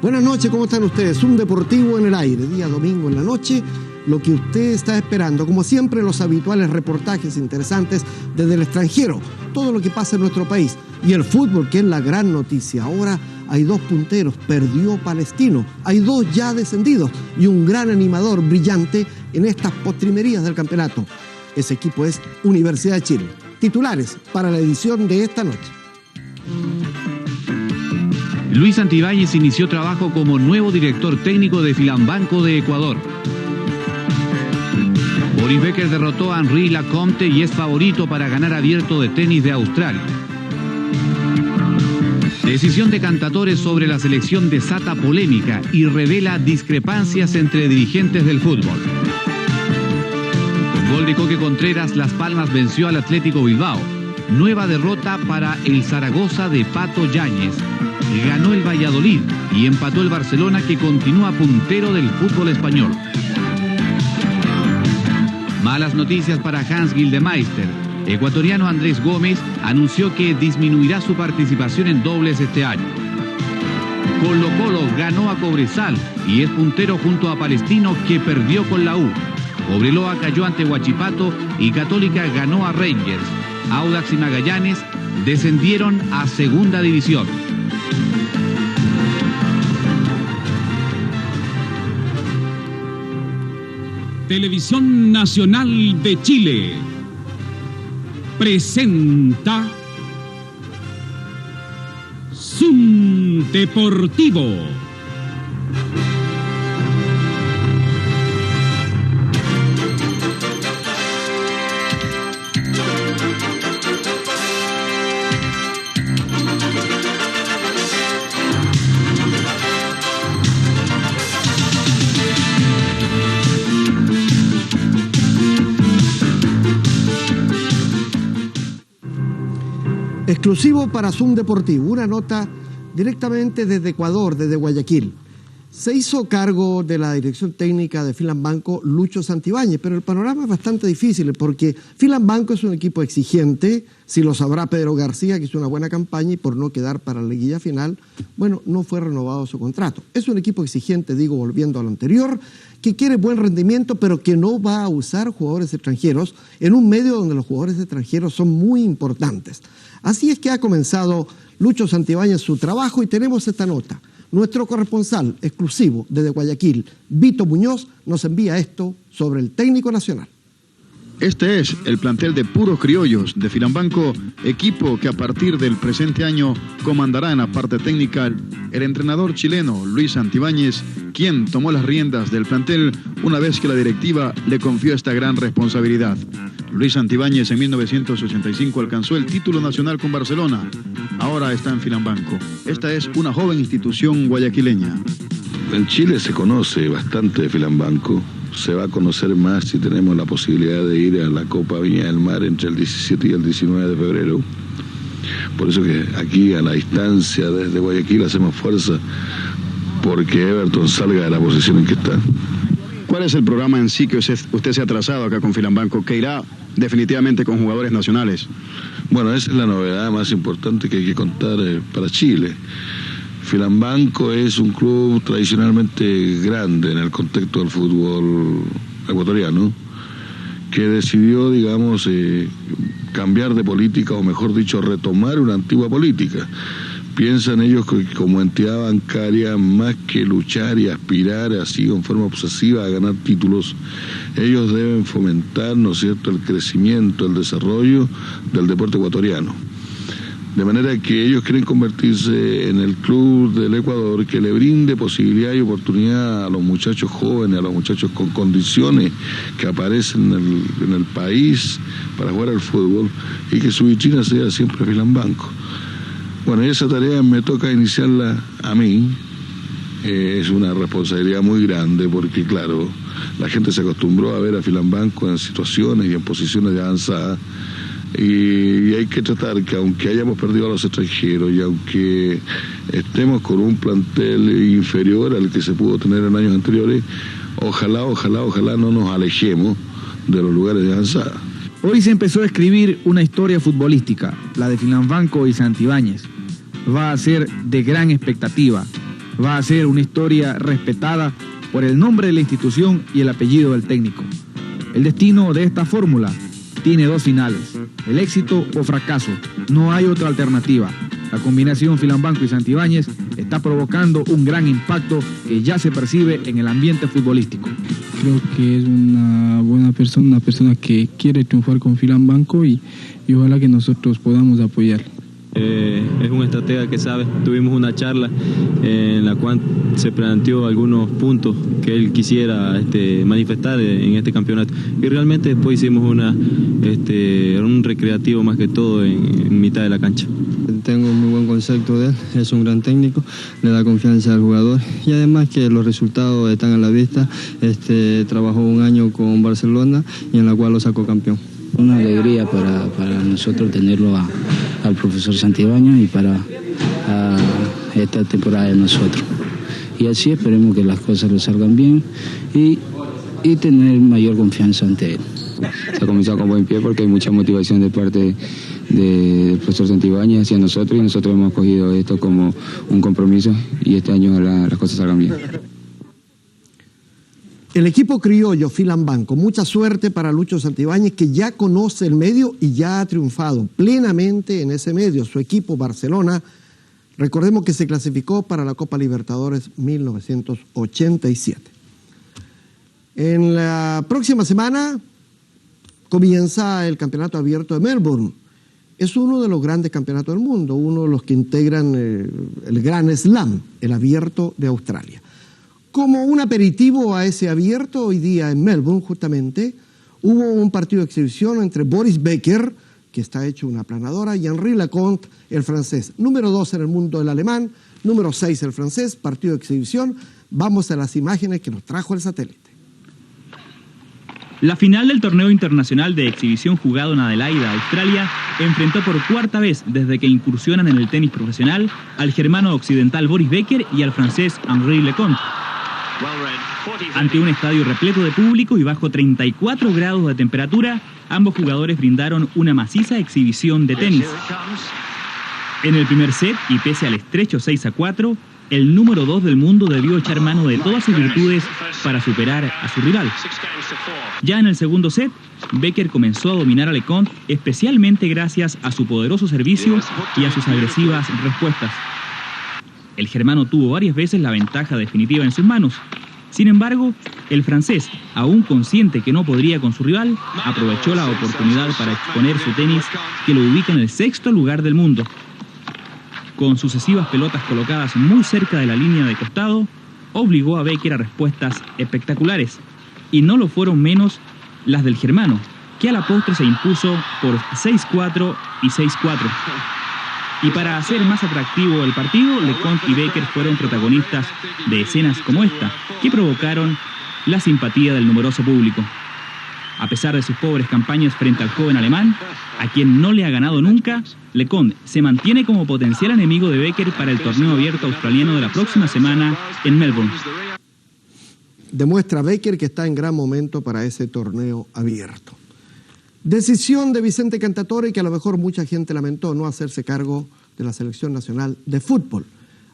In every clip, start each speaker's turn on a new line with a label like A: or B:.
A: Buenas noches, ¿cómo están ustedes? Un deportivo en el aire, día domingo en la noche, lo que usted está esperando. Como siempre, los habituales reportajes interesantes desde el extranjero, todo lo que pasa en nuestro país. Y el fútbol, que es la gran noticia. Ahora hay dos punteros, perdió Palestino, hay dos ya descendidos y un gran animador brillante en estas postrimerías del campeonato. Ese equipo es Universidad de Chile. Titulares para la edición de esta noche.
B: Luis Santibáñez inició trabajo como nuevo director técnico de Filambanco de Ecuador. Boris Becker derrotó a Henri Lacomte y es favorito para ganar abierto de tenis de Australia. Decisión de Cantatores sobre la selección desata polémica y revela discrepancias entre dirigentes del fútbol. Con gol de Coque Contreras, Las Palmas venció al Atlético Bilbao. Nueva derrota para el Zaragoza de Pato Yáñez. Ganó el Valladolid y empató el Barcelona, que continúa puntero del fútbol español. Malas noticias para Hans Gildemeister. Ecuatoriano Andrés Gómez anunció que disminuirá su participación en dobles este año. Colo-Colo ganó a Cobresal y es puntero junto a Palestino, que perdió con la U. Cobreloa cayó ante Huachipato y Católica ganó a Rangers. Audax y Magallanes descendieron a Segunda División.
C: Televisión Nacional de Chile presenta Zoom Deportivo.
A: Exclusivo para Zoom Deportivo, una nota directamente desde Ecuador, desde Guayaquil. Se hizo cargo de la dirección técnica de Filambanco Lucho Santibáñez, pero el panorama es bastante difícil porque Filambanco es un equipo exigente, si lo sabrá Pedro García, que hizo una buena campaña y por no quedar para la liguilla final, bueno, no fue renovado su contrato. Es un equipo exigente, digo, volviendo a lo anterior, que quiere buen rendimiento, pero que no va a usar jugadores extranjeros en un medio donde los jugadores extranjeros son muy importantes. Así es que ha comenzado Lucho Santibáñez su trabajo y tenemos esta nota. Nuestro corresponsal exclusivo desde Guayaquil, Vito Muñoz, nos envía esto sobre el técnico nacional.
D: Este es el plantel de puros criollos de Filambanco, equipo que a partir del presente año comandará en la parte técnica el entrenador chileno Luis Santibáñez, quien tomó las riendas del plantel una vez que la directiva le confió esta gran responsabilidad. Luis Santibáñez en 1985 alcanzó el título nacional con Barcelona, ahora está en Filambanco. Esta es una joven institución guayaquileña.
E: En Chile se conoce bastante de Filambanco. Se va a conocer más si tenemos la posibilidad de ir a la Copa Viña del Mar entre el 17 y el 19 de febrero. Por eso que aquí a la distancia desde Guayaquil hacemos fuerza porque Everton salga de la posición en que está.
D: ¿Cuál es el programa en sí que usted se ha trazado acá con Filambanco, que irá definitivamente con jugadores nacionales?
E: Bueno, esa es la novedad más importante que hay que contar para Chile. Filambanco es un club tradicionalmente grande en el contexto del fútbol ecuatoriano, que decidió, digamos, cambiar de política, o mejor dicho, retomar una antigua política. Piensan ellos que como entidad bancaria, más que luchar y aspirar así en forma obsesiva a ganar títulos, ellos deben fomentar, ¿no es cierto?, el crecimiento, el desarrollo del deporte ecuatoriano. De manera que ellos quieren convertirse en el club del Ecuador que le brinde posibilidad y oportunidad a los muchachos jóvenes, a los muchachos con condiciones que aparecen en el país para jugar al fútbol, y que su vitrina sea siempre Filambanco. Bueno, esa tarea me toca iniciarla a mí. Es una responsabilidad muy grande porque, claro, la gente se acostumbró a ver a Filambanco en situaciones y en posiciones de avanzada. Y hay que tratar que, aunque hayamos perdido a los extranjeros y aunque estemos con un plantel inferior al que se pudo tener en años anteriores, ojalá no nos alejemos de los lugares de avanzada.
F: Hoy se empezó a escribir una historia futbolística, la de Filambanco y Santibáñez. Va a ser de gran expectativa. va a ser una historia respetada por el nombre de la institución y el apellido del técnico. El destino de esta fórmula tiene dos finales, el éxito o fracaso. No hay otra alternativa. La combinación Filambanco y Santibáñez está provocando un gran impacto que ya se percibe en el ambiente futbolístico.
G: Creo que es una buena persona, una persona que quiere triunfar con Filambanco y ojalá que nosotros podamos apoyar.
H: Es un estratega que sabe. Tuvimos una charla en la cual se planteó algunos puntos que él quisiera manifestar en este campeonato, y realmente después hicimos un recreativo más que todo en mitad de la cancha.
I: Tengo un muy buen concepto de él, es un gran técnico, le da confianza al jugador y además que los resultados están a la vista. Trabajó un año con Barcelona y en la cual lo sacó campeón.
J: Una alegría para nosotros tenerlo al profesor Santibáñez y para esta temporada de nosotros. Y así esperemos que las cosas le salgan bien y tener mayor confianza ante él.
K: Se ha comenzado con buen pie porque hay mucha motivación de parte del profesor Santibáñez hacia nosotros, y nosotros hemos cogido esto como un compromiso y este año ojalá las cosas salgan bien.
A: El equipo criollo Filambanco, mucha suerte para Lucho Santibáñez, que ya conoce el medio y ya ha triunfado plenamente en ese medio. Su equipo Barcelona, recordemos que se clasificó para la Copa Libertadores 1987. En la próxima semana comienza el Campeonato Abierto de Melbourne. Es uno de los grandes campeonatos del mundo, uno de los que integran el Gran Slam, el Abierto de Australia. Como un aperitivo a ese abierto, hoy día en Melbourne justamente hubo un partido de exhibición entre Boris Becker, que está hecho una planadora, y Henri Leconte, el francés. Número 2 en el mundo el alemán, número 6 el francés, partido de exhibición. Vamos a las imágenes que nos trajo el satélite.
L: La final del torneo internacional de exhibición jugado en Adelaida, Australia, enfrentó por cuarta vez desde que incursionan en el tenis profesional al germano occidental Boris Becker y al francés Henri Leconte. Ante un estadio repleto de público y bajo 34 grados de temperatura, ambos jugadores brindaron una maciza exhibición de tenis. En el primer set, y pese al estrecho 6-4, el número 2 del mundo debió echar mano de todas sus virtudes para superar a su rival. Ya en el segundo set, Becker comenzó a dominar a Leconte, especialmente gracias a su poderoso servicio y a sus agresivas respuestas. El germano tuvo varias veces la ventaja definitiva en sus manos. Sin embargo, el francés, aún consciente que no podría con su rival, aprovechó la oportunidad para exponer su tenis, que lo ubica en el 6º lugar del mundo. Con sucesivas pelotas colocadas muy cerca de la línea de costado, obligó a Becker a respuestas espectaculares, y no lo fueron menos las del germano, que a la postre se impuso por 6-4 y 6-4. Y para hacer más atractivo el partido, Leconte y Becker fueron protagonistas de escenas como esta, que provocaron la simpatía del numeroso público. A pesar de sus pobres campañas frente al joven alemán, a quien no le ha ganado nunca, Leconte se mantiene como potencial enemigo de Becker para el torneo abierto australiano de la próxima semana en Melbourne.
A: Demuestra Becker que está en gran momento para ese torneo abierto. Decisión de Vicente Cantatore, que a lo mejor mucha gente lamentó no hacerse cargo de la selección nacional de fútbol.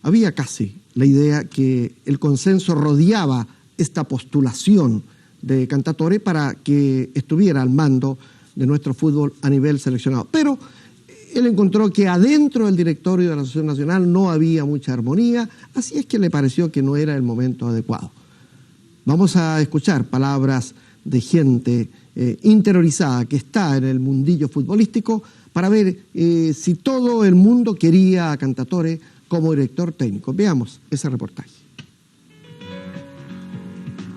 A: Había casi la idea que el consenso rodeaba esta postulación de Cantatore para que estuviera al mando de nuestro fútbol a nivel seleccionado. Pero él encontró que adentro del directorio de la Asociación Nacional no había mucha armonía, así es que le pareció que no era el momento adecuado. Vamos a escuchar palabras de gente interiorizada que está en el mundillo futbolístico para ver si todo el mundo quería a Cantatore como director técnico. Veamos ese reportaje.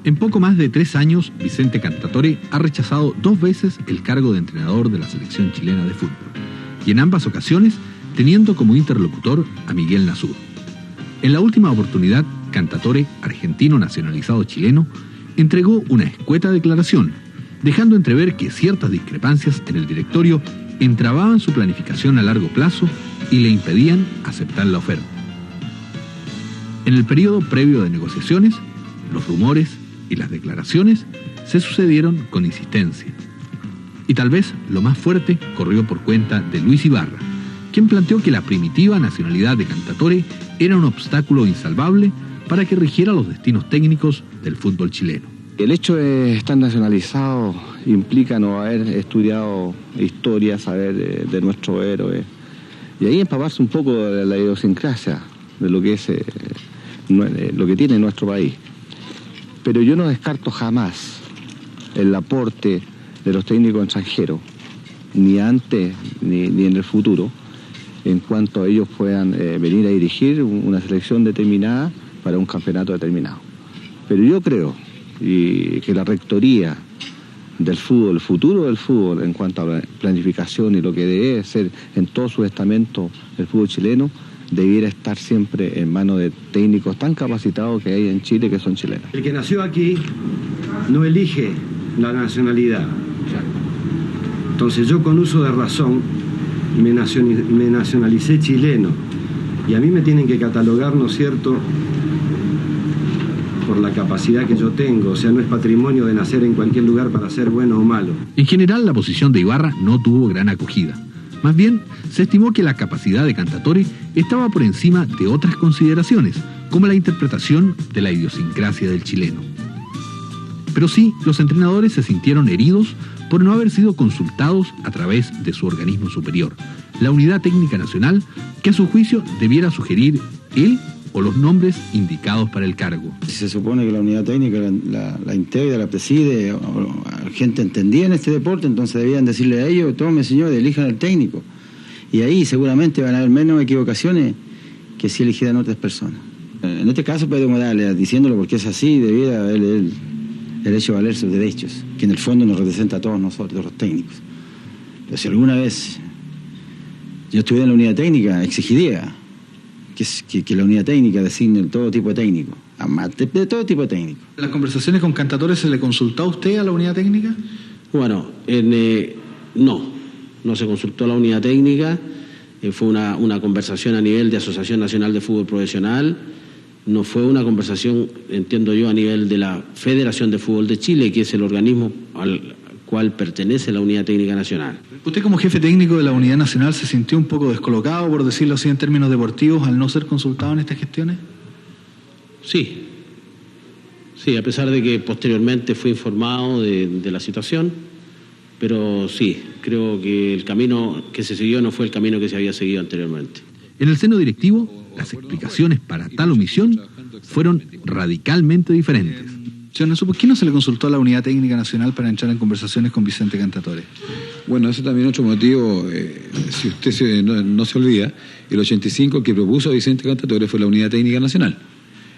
M: En poco más de 3 años, Vicente Cantatore ha rechazado 2 veces el cargo de entrenador de la selección chilena de fútbol, y en ambas ocasiones teniendo como interlocutor a Miguel Nasur. En la última oportunidad, Cantatore, argentino nacionalizado chileno, entregó una escueta declaración, dejando entrever que ciertas discrepancias en el directorio entrababan su planificación a largo plazo y le impedían aceptar la oferta. En el periodo previo de negociaciones, los rumores y las declaraciones se sucedieron con insistencia. Y tal vez lo más fuerte corrió por cuenta de Luis Ibarra, quien planteó que la primitiva nacionalidad de Cantatore era un obstáculo insalvable para que rigiera los destinos técnicos del fútbol chileno.
N: El hecho de estar nacionalizado implica no haber estudiado historia, saber de nuestro héroe, y ahí empaparse un poco de la idiosincrasia de lo que es lo que tiene nuestro país. Pero yo no descarto jamás el aporte de los técnicos extranjeros, ni antes ni en el futuro, en cuanto a ellos puedan venir a dirigir una selección determinada para un campeonato determinado. Pero yo creo que la rectoría del fútbol, el futuro del fútbol en cuanto a planificación y lo que debe ser en todo su estamento el fútbol chileno, debiera estar siempre en manos de técnicos tan capacitados que hay en Chile, que son chilenos.
O: El que nació aquí no elige la nacionalidad. Entonces yo, con uso de razón, me nacionalicé chileno, y a mí me tienen que catalogar, ¿no es cierto?, por la capacidad que yo tengo. O sea, no es patrimonio de nacer en cualquier lugar para ser bueno o malo.
M: En general, la posición de Ibarra no tuvo gran acogida. Más bien, se estimó que la capacidad de Cantatore estaba por encima de otras consideraciones, como la interpretación de la idiosincrasia del chileno. Pero sí, los entrenadores se sintieron heridos por no haber sido consultados a través de su organismo superior, la Unidad Técnica Nacional, que a su juicio debiera sugerir él o los nombres indicados para el cargo.
P: Si se supone que la unidad técnica la integra, la preside, o gente entendida en este deporte, entonces debían decirle a ellos: tomen, señores, elijan al técnico. Y ahí seguramente van a haber menos equivocaciones que si eligieran otras personas. En este caso, Pedro Morales, diciéndolo porque es así, debiera haber el hecho de valer sus derechos, que en el fondo nos representa a todos nosotros, los técnicos. Pero si alguna vez yo estuviera en la unidad técnica, exigiría que la unidad técnica designe todo tipo de técnico, de todo tipo de técnico.
F: ¿En las conversaciones con Cantatore se le consultó a usted a la unidad técnica?
Q: Bueno, no se consultó a la unidad técnica, fue una conversación a nivel de Asociación Nacional de Fútbol Profesional, no fue una conversación, entiendo yo, a nivel de la Federación de Fútbol de Chile, que es el organismo al cual pertenece la Unidad Técnica Nacional.
F: ¿Usted, como jefe técnico de la Unidad Nacional, se sintió un poco descolocado, por decirlo así, en términos deportivos, al no ser consultado en estas gestiones?
Q: Sí, a pesar de que posteriormente fui informado de la situación, pero sí, creo que el camino que se siguió no fue el camino que se había seguido anteriormente.
M: En el seno directivo, las explicaciones para tal omisión fueron radicalmente diferentes.
F: ¿Por qué no se le consultó a la Unidad Técnica Nacional para entrar en conversaciones con Vicente Cantatore?
R: Bueno, ese también es otro motivo. Si usted no se olvida, el 85 que propuso a Vicente Cantatore fue la Unidad Técnica Nacional.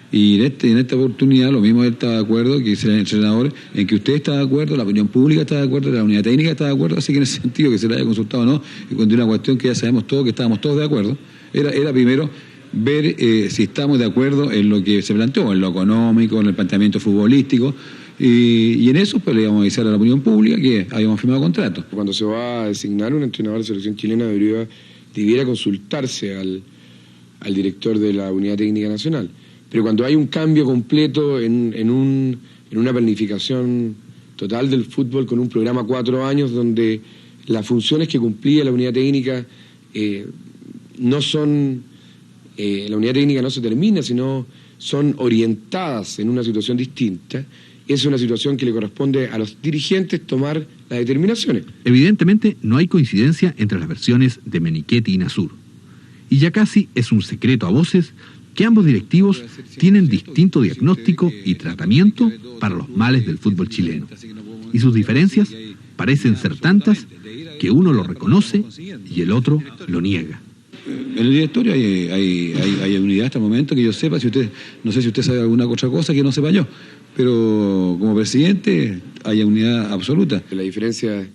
R: Y en esta oportunidad lo mismo él estaba de acuerdo, que el entrenador, en que usted está de acuerdo, la opinión pública está de acuerdo, la Unidad Técnica está de acuerdo, así que en ese sentido que se le haya consultado o no, y con una cuestión que ya sabemos todos que estábamos todos de acuerdo, era primero ver si estamos de acuerdo en lo que se planteó, en lo económico, en el planteamiento futbolístico, y en eso pues le íbamos a avisar a la opinión pública que habíamos firmado contrato.
S: Cuando se va a designar un entrenador de selección chilena debiera consultarse al director de la Unidad Técnica Nacional. Pero cuando hay un cambio completo en una planificación total del fútbol con un programa 4 años donde las funciones que cumplía la unidad técnica no son... la unidad técnica no se termina, sino son orientadas en una situación distinta. Es una situación que le corresponde a los dirigentes tomar las determinaciones.
M: Evidentemente no hay coincidencia entre las versiones de Menichetti y Nasur. Y ya casi es un secreto a voces que ambos directivos tienen distinto diagnóstico y tratamiento para los males del fútbol chileno. Y sus diferencias parecen ser tantas que uno lo reconoce y el otro lo niega.
R: En el directorio hay unidad hasta el momento que yo sepa. No sé si usted sabe alguna otra cosa que no sepa yo, pero como presidente hay unidad absoluta.
S: La diferencia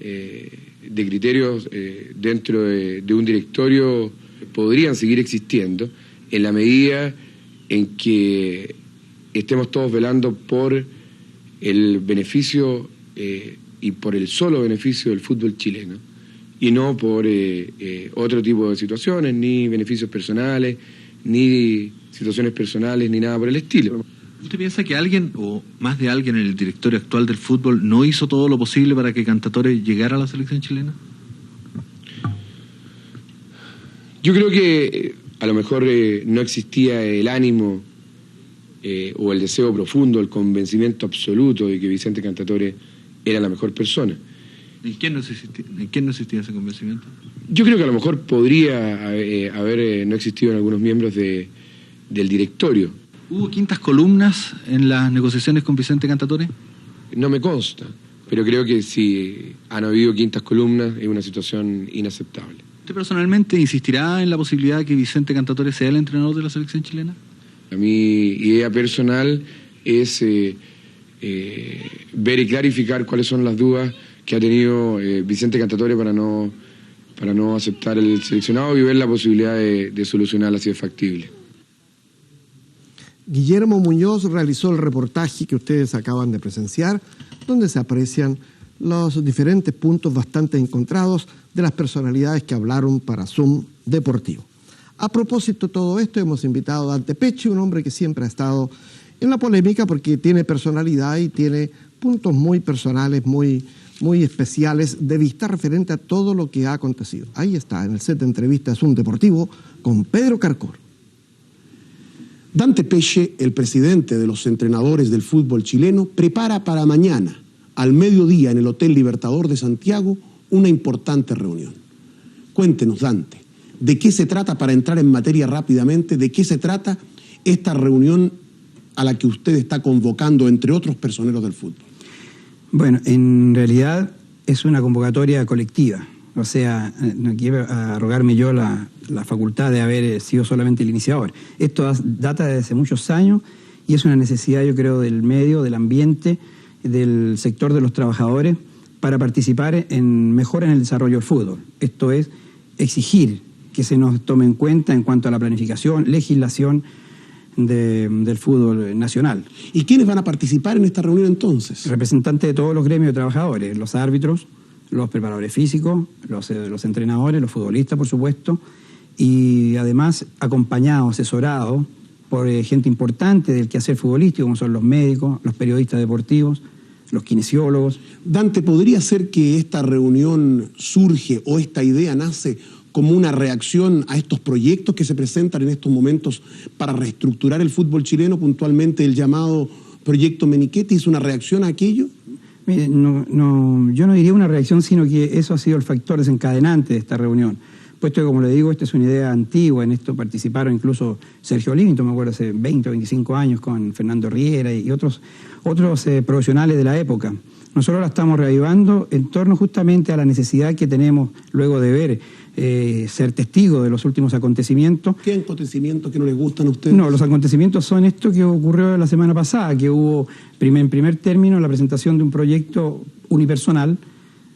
S: de criterios dentro de un directorio podrían seguir existiendo en la medida en que estemos todos velando por el beneficio y por el solo beneficio del fútbol chileno, y no por otro tipo de situaciones, ni beneficios personales, ni situaciones personales, ni nada por el estilo.
F: ¿Usted piensa que alguien, o más de alguien en el directorio actual del fútbol, no hizo todo lo posible para que Cantatore llegara a la selección chilena?
S: Yo creo que a lo mejor no existía el ánimo o el deseo profundo, el convencimiento absoluto de que Vicente Cantatore era la mejor persona.
D: ¿En quién no existía ese convencimiento?
S: Yo creo que a lo mejor podría haber no existido en algunos miembros del directorio.
D: ¿Hubo quintas columnas en las negociaciones con Vicente Cantatore?
S: No me consta, pero creo que si han habido quintas columnas es una situación inaceptable.
D: ¿Usted personalmente insistirá en la posibilidad de que Vicente Cantatore sea el entrenador de la selección chilena?
S: Mi idea personal es ver y clarificar cuáles son las dudas que ha tenido Vicente Cantatore para no aceptar el seleccionado y ver la posibilidad de solucionarla si es factible.
A: Guillermo Muñoz realizó el reportaje que ustedes acaban de presenciar, donde se aprecian los diferentes puntos bastante encontrados de las personalidades que hablaron para Zoom Deportivo. A propósito de todo esto, hemos invitado a Dante Pecci, un hombre que siempre ha estado en la polémica porque tiene personalidad y tiene puntos muy personales, muy especiales de vista referente a todo lo que ha acontecido. Ahí está, en el set de entrevista de Zoom Deportivo con Pedro Carcor.
T: Dante Pecci, el presidente de los entrenadores del fútbol chileno, prepara para mañana, al mediodía, en el Hotel Libertador de Santiago, una importante reunión. Cuéntenos, Dante, ¿de qué se trata, para entrar en materia rápidamente, de qué se trata esta reunión a la que usted está convocando, entre otros personeros del fútbol?
U: Bueno, en realidad es una convocatoria colectiva. O sea, no quiero arrogarme yo la facultad de haber sido solamente el iniciador. Esto data de hace muchos años y es una necesidad, yo creo, del medio, del ambiente, del sector de los trabajadores para participar mejor en el desarrollo del fútbol. Esto es exigir que se nos tome en cuenta en cuanto a la planificación, legislación del fútbol nacional.
T: ¿Y quiénes van a participar en esta reunión entonces?
U: Representantes de todos los gremios de trabajadores, los árbitros, los preparadores físicos, los entrenadores, los futbolistas, por supuesto, y además acompañados, asesorados por gente importante del quehacer futbolístico, como son los médicos, los periodistas deportivos, los kinesiólogos.
T: Dante, ¿podría ser que esta reunión surge o esta idea nace como una reacción a estos proyectos que se presentan en estos momentos para reestructurar el fútbol chileno, puntualmente el llamado Proyecto Menichetti? ¿Es una reacción a aquello?
U: Mire, yo no diría una reacción, sino que eso ha sido el factor desencadenante de esta reunión. Puesto que, como le digo, esta es una idea antigua, en esto participaron incluso Sergio Livington, me acuerdo, hace 20 o 25 años, con Fernando Riera y otros profesionales de la época. Nosotros la estamos reavivando en torno justamente a la necesidad que tenemos luego de ver, ser testigos de los últimos acontecimientos.
T: ¿Qué acontecimientos que no les gustan a ustedes?
U: No, los acontecimientos son esto que ocurrió la semana pasada, que hubo en primer término la presentación de un proyecto unipersonal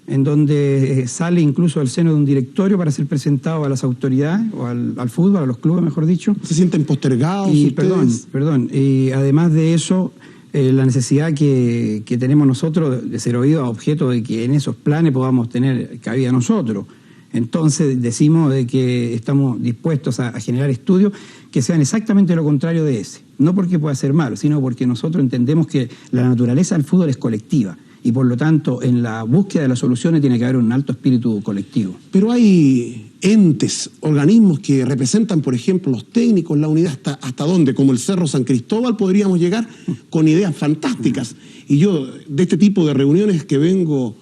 U: en donde sale incluso del seno de un directorio para ser presentado a las autoridades o al fútbol, a los clubes, mejor dicho.
T: ¿Se sienten postergados
U: y
T: ustedes?
U: Perdón. Y además de eso, la necesidad que tenemos nosotros de ser oídos a objeto de que en esos planes podamos tener cabida nosotros. Entonces decimos de que estamos dispuestos a generar estudios que sean exactamente lo contrario de ese. No porque pueda ser malo, sino porque nosotros entendemos que la naturaleza del fútbol es colectiva y por lo tanto en la búsqueda de las soluciones tiene que haber un alto espíritu colectivo.
T: Pero hay entes, organismos que representan, por ejemplo, los técnicos, la unidad, hasta dónde, como el Cerro San Cristóbal, podríamos llegar con ideas fantásticas. Y yo, de este tipo de reuniones que vengo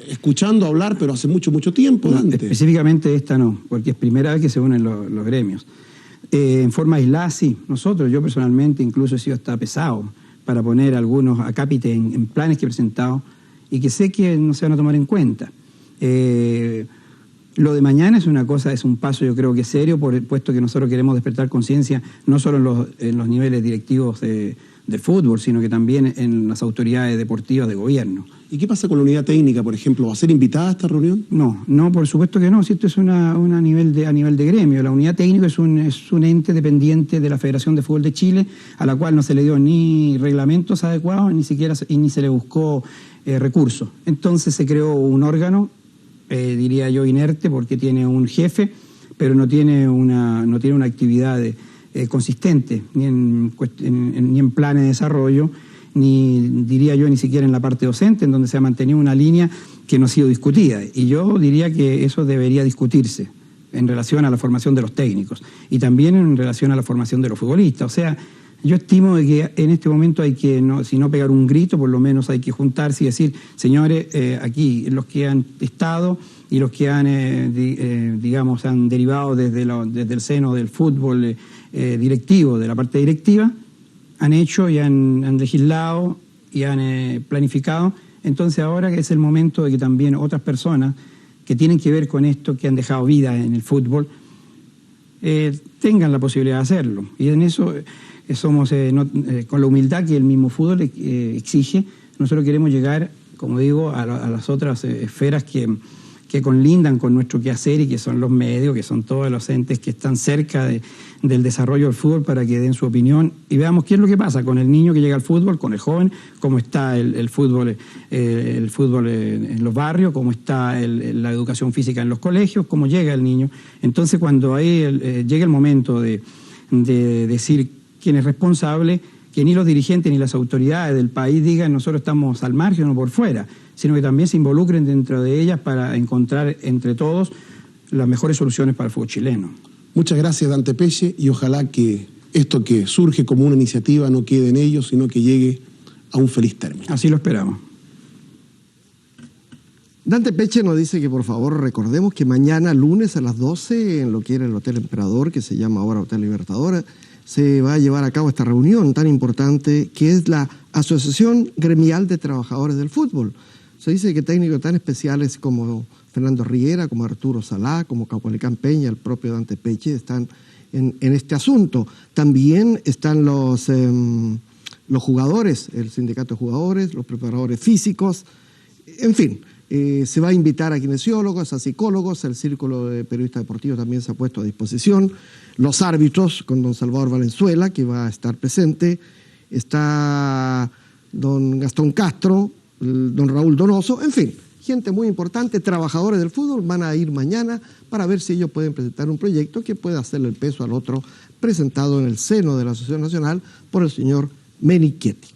T: escuchando hablar, pero hace mucho tiempo, Dante.
U: Específicamente esta no, porque es primera vez que se unen los gremios. En forma aislada, sí. Yo personalmente incluso he sido hasta pesado para poner algunos acápites en planes que he presentado y que sé que no se van a tomar en cuenta. Lo de mañana es un paso, yo creo que serio, puesto que nosotros queremos despertar conciencia no solo en los niveles directivos del fútbol, sino que también en las autoridades deportivas de gobierno.
T: ¿Y qué pasa con la unidad técnica, por ejemplo? ¿Va a ser invitada a esta reunión?
U: No, por supuesto que no. Si esto es a nivel de gremio. La unidad técnica es un ente dependiente de la Federación de Fútbol de Chile, a la cual no se le dio ni reglamentos adecuados, ni se le buscó recursos. Entonces se creó un órgano, diría yo, inerte, porque tiene un jefe, pero no tiene una actividad consistente, ni en planes de desarrollo, ni diría yo ni siquiera en la parte docente, en donde se ha mantenido una línea que no ha sido discutida. Y yo diría que eso debería discutirse, en relación a la formación de los técnicos y también en relación a la formación de los futbolistas. O sea, yo estimo de que en este momento hay que, si no pegar un grito, por lo menos hay que juntarse y decir, señores, aquí los que han estado y los que han, digamos, han derivado desde el seno del fútbol directivo, de la parte directiva, han hecho y han legislado y han planificado. Entonces ahora es el momento de que también otras personas que tienen que ver con esto, que han dejado vida en el fútbol, tengan la posibilidad de hacerlo. Y en eso somos, con la humildad que el mismo fútbol exige, nosotros queremos llegar, como digo, a las otras esferas que conlindan con nuestro quehacer y que son los medios, que son todos los entes que están cerca del desarrollo del fútbol para que den su opinión y veamos qué es lo que pasa con el niño que llega al fútbol, con el joven, cómo está el fútbol en los barrios, cómo está la educación física en los colegios, cómo llega el niño. Entonces cuando ahí llega el momento de decir quién es responsable, que ni los dirigentes ni las autoridades del país digan nosotros estamos al margen o por fuera, sino que también se involucren dentro de ellas para encontrar entre todos las mejores soluciones para el fútbol chileno.
T: Muchas gracias, Dante Peche, y ojalá que esto que surge como una iniciativa no quede en ellos, sino que llegue a un feliz término.
U: Así lo esperamos.
A: Dante Peche nos dice que por favor recordemos que mañana lunes a las 12 en lo que era el Hotel Emperador, que se llama ahora Hotel Libertador, se va a llevar a cabo esta reunión tan importante que es la Asociación Gremial de Trabajadores del Fútbol. Se dice que técnicos tan especiales como Fernando Riera, como Arturo Salá, como Caupolicán Peña, el propio Dante Peche están en este asunto. También están los jugadores, el sindicato de jugadores, los preparadores físicos, en fin. Se va a invitar a kinesiólogos, a psicólogos, el Círculo de Periodistas Deportivos también se ha puesto a disposición, los árbitros con don Salvador Valenzuela, que va a estar presente, está don Gastón Castro, don Raúl Donoso, en fin, gente muy importante, trabajadores del fútbol, van a ir mañana para ver si ellos pueden presentar un proyecto que pueda hacerle el peso al otro presentado en el seno de la Asociación Nacional por el señor Menichetti.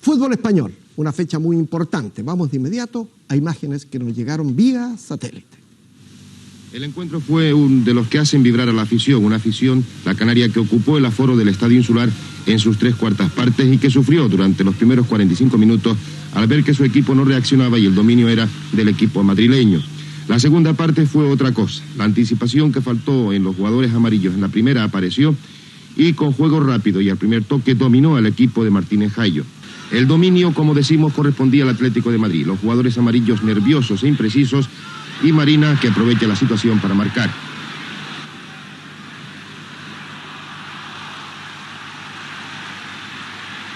A: Fútbol español. Una fecha muy importante. Vamos de inmediato a imágenes que nos llegaron vía satélite.
B: El encuentro fue uno de los que hacen vibrar a la afición, una afición, la canaria, que ocupó el aforo del Estadio Insular en sus 3/4 partes y que sufrió durante los primeros 45 minutos al ver que su equipo no reaccionaba y el dominio era del equipo madrileño. La segunda parte fue otra cosa. La anticipación que faltó en los jugadores amarillos en la primera apareció y con juego rápido y al primer toque dominó al equipo de Martínez Jayo. El dominio, como decimos, correspondía al Atlético de Madrid. Los jugadores amarillos nerviosos e imprecisos y Marina, que aprovecha la situación para marcar.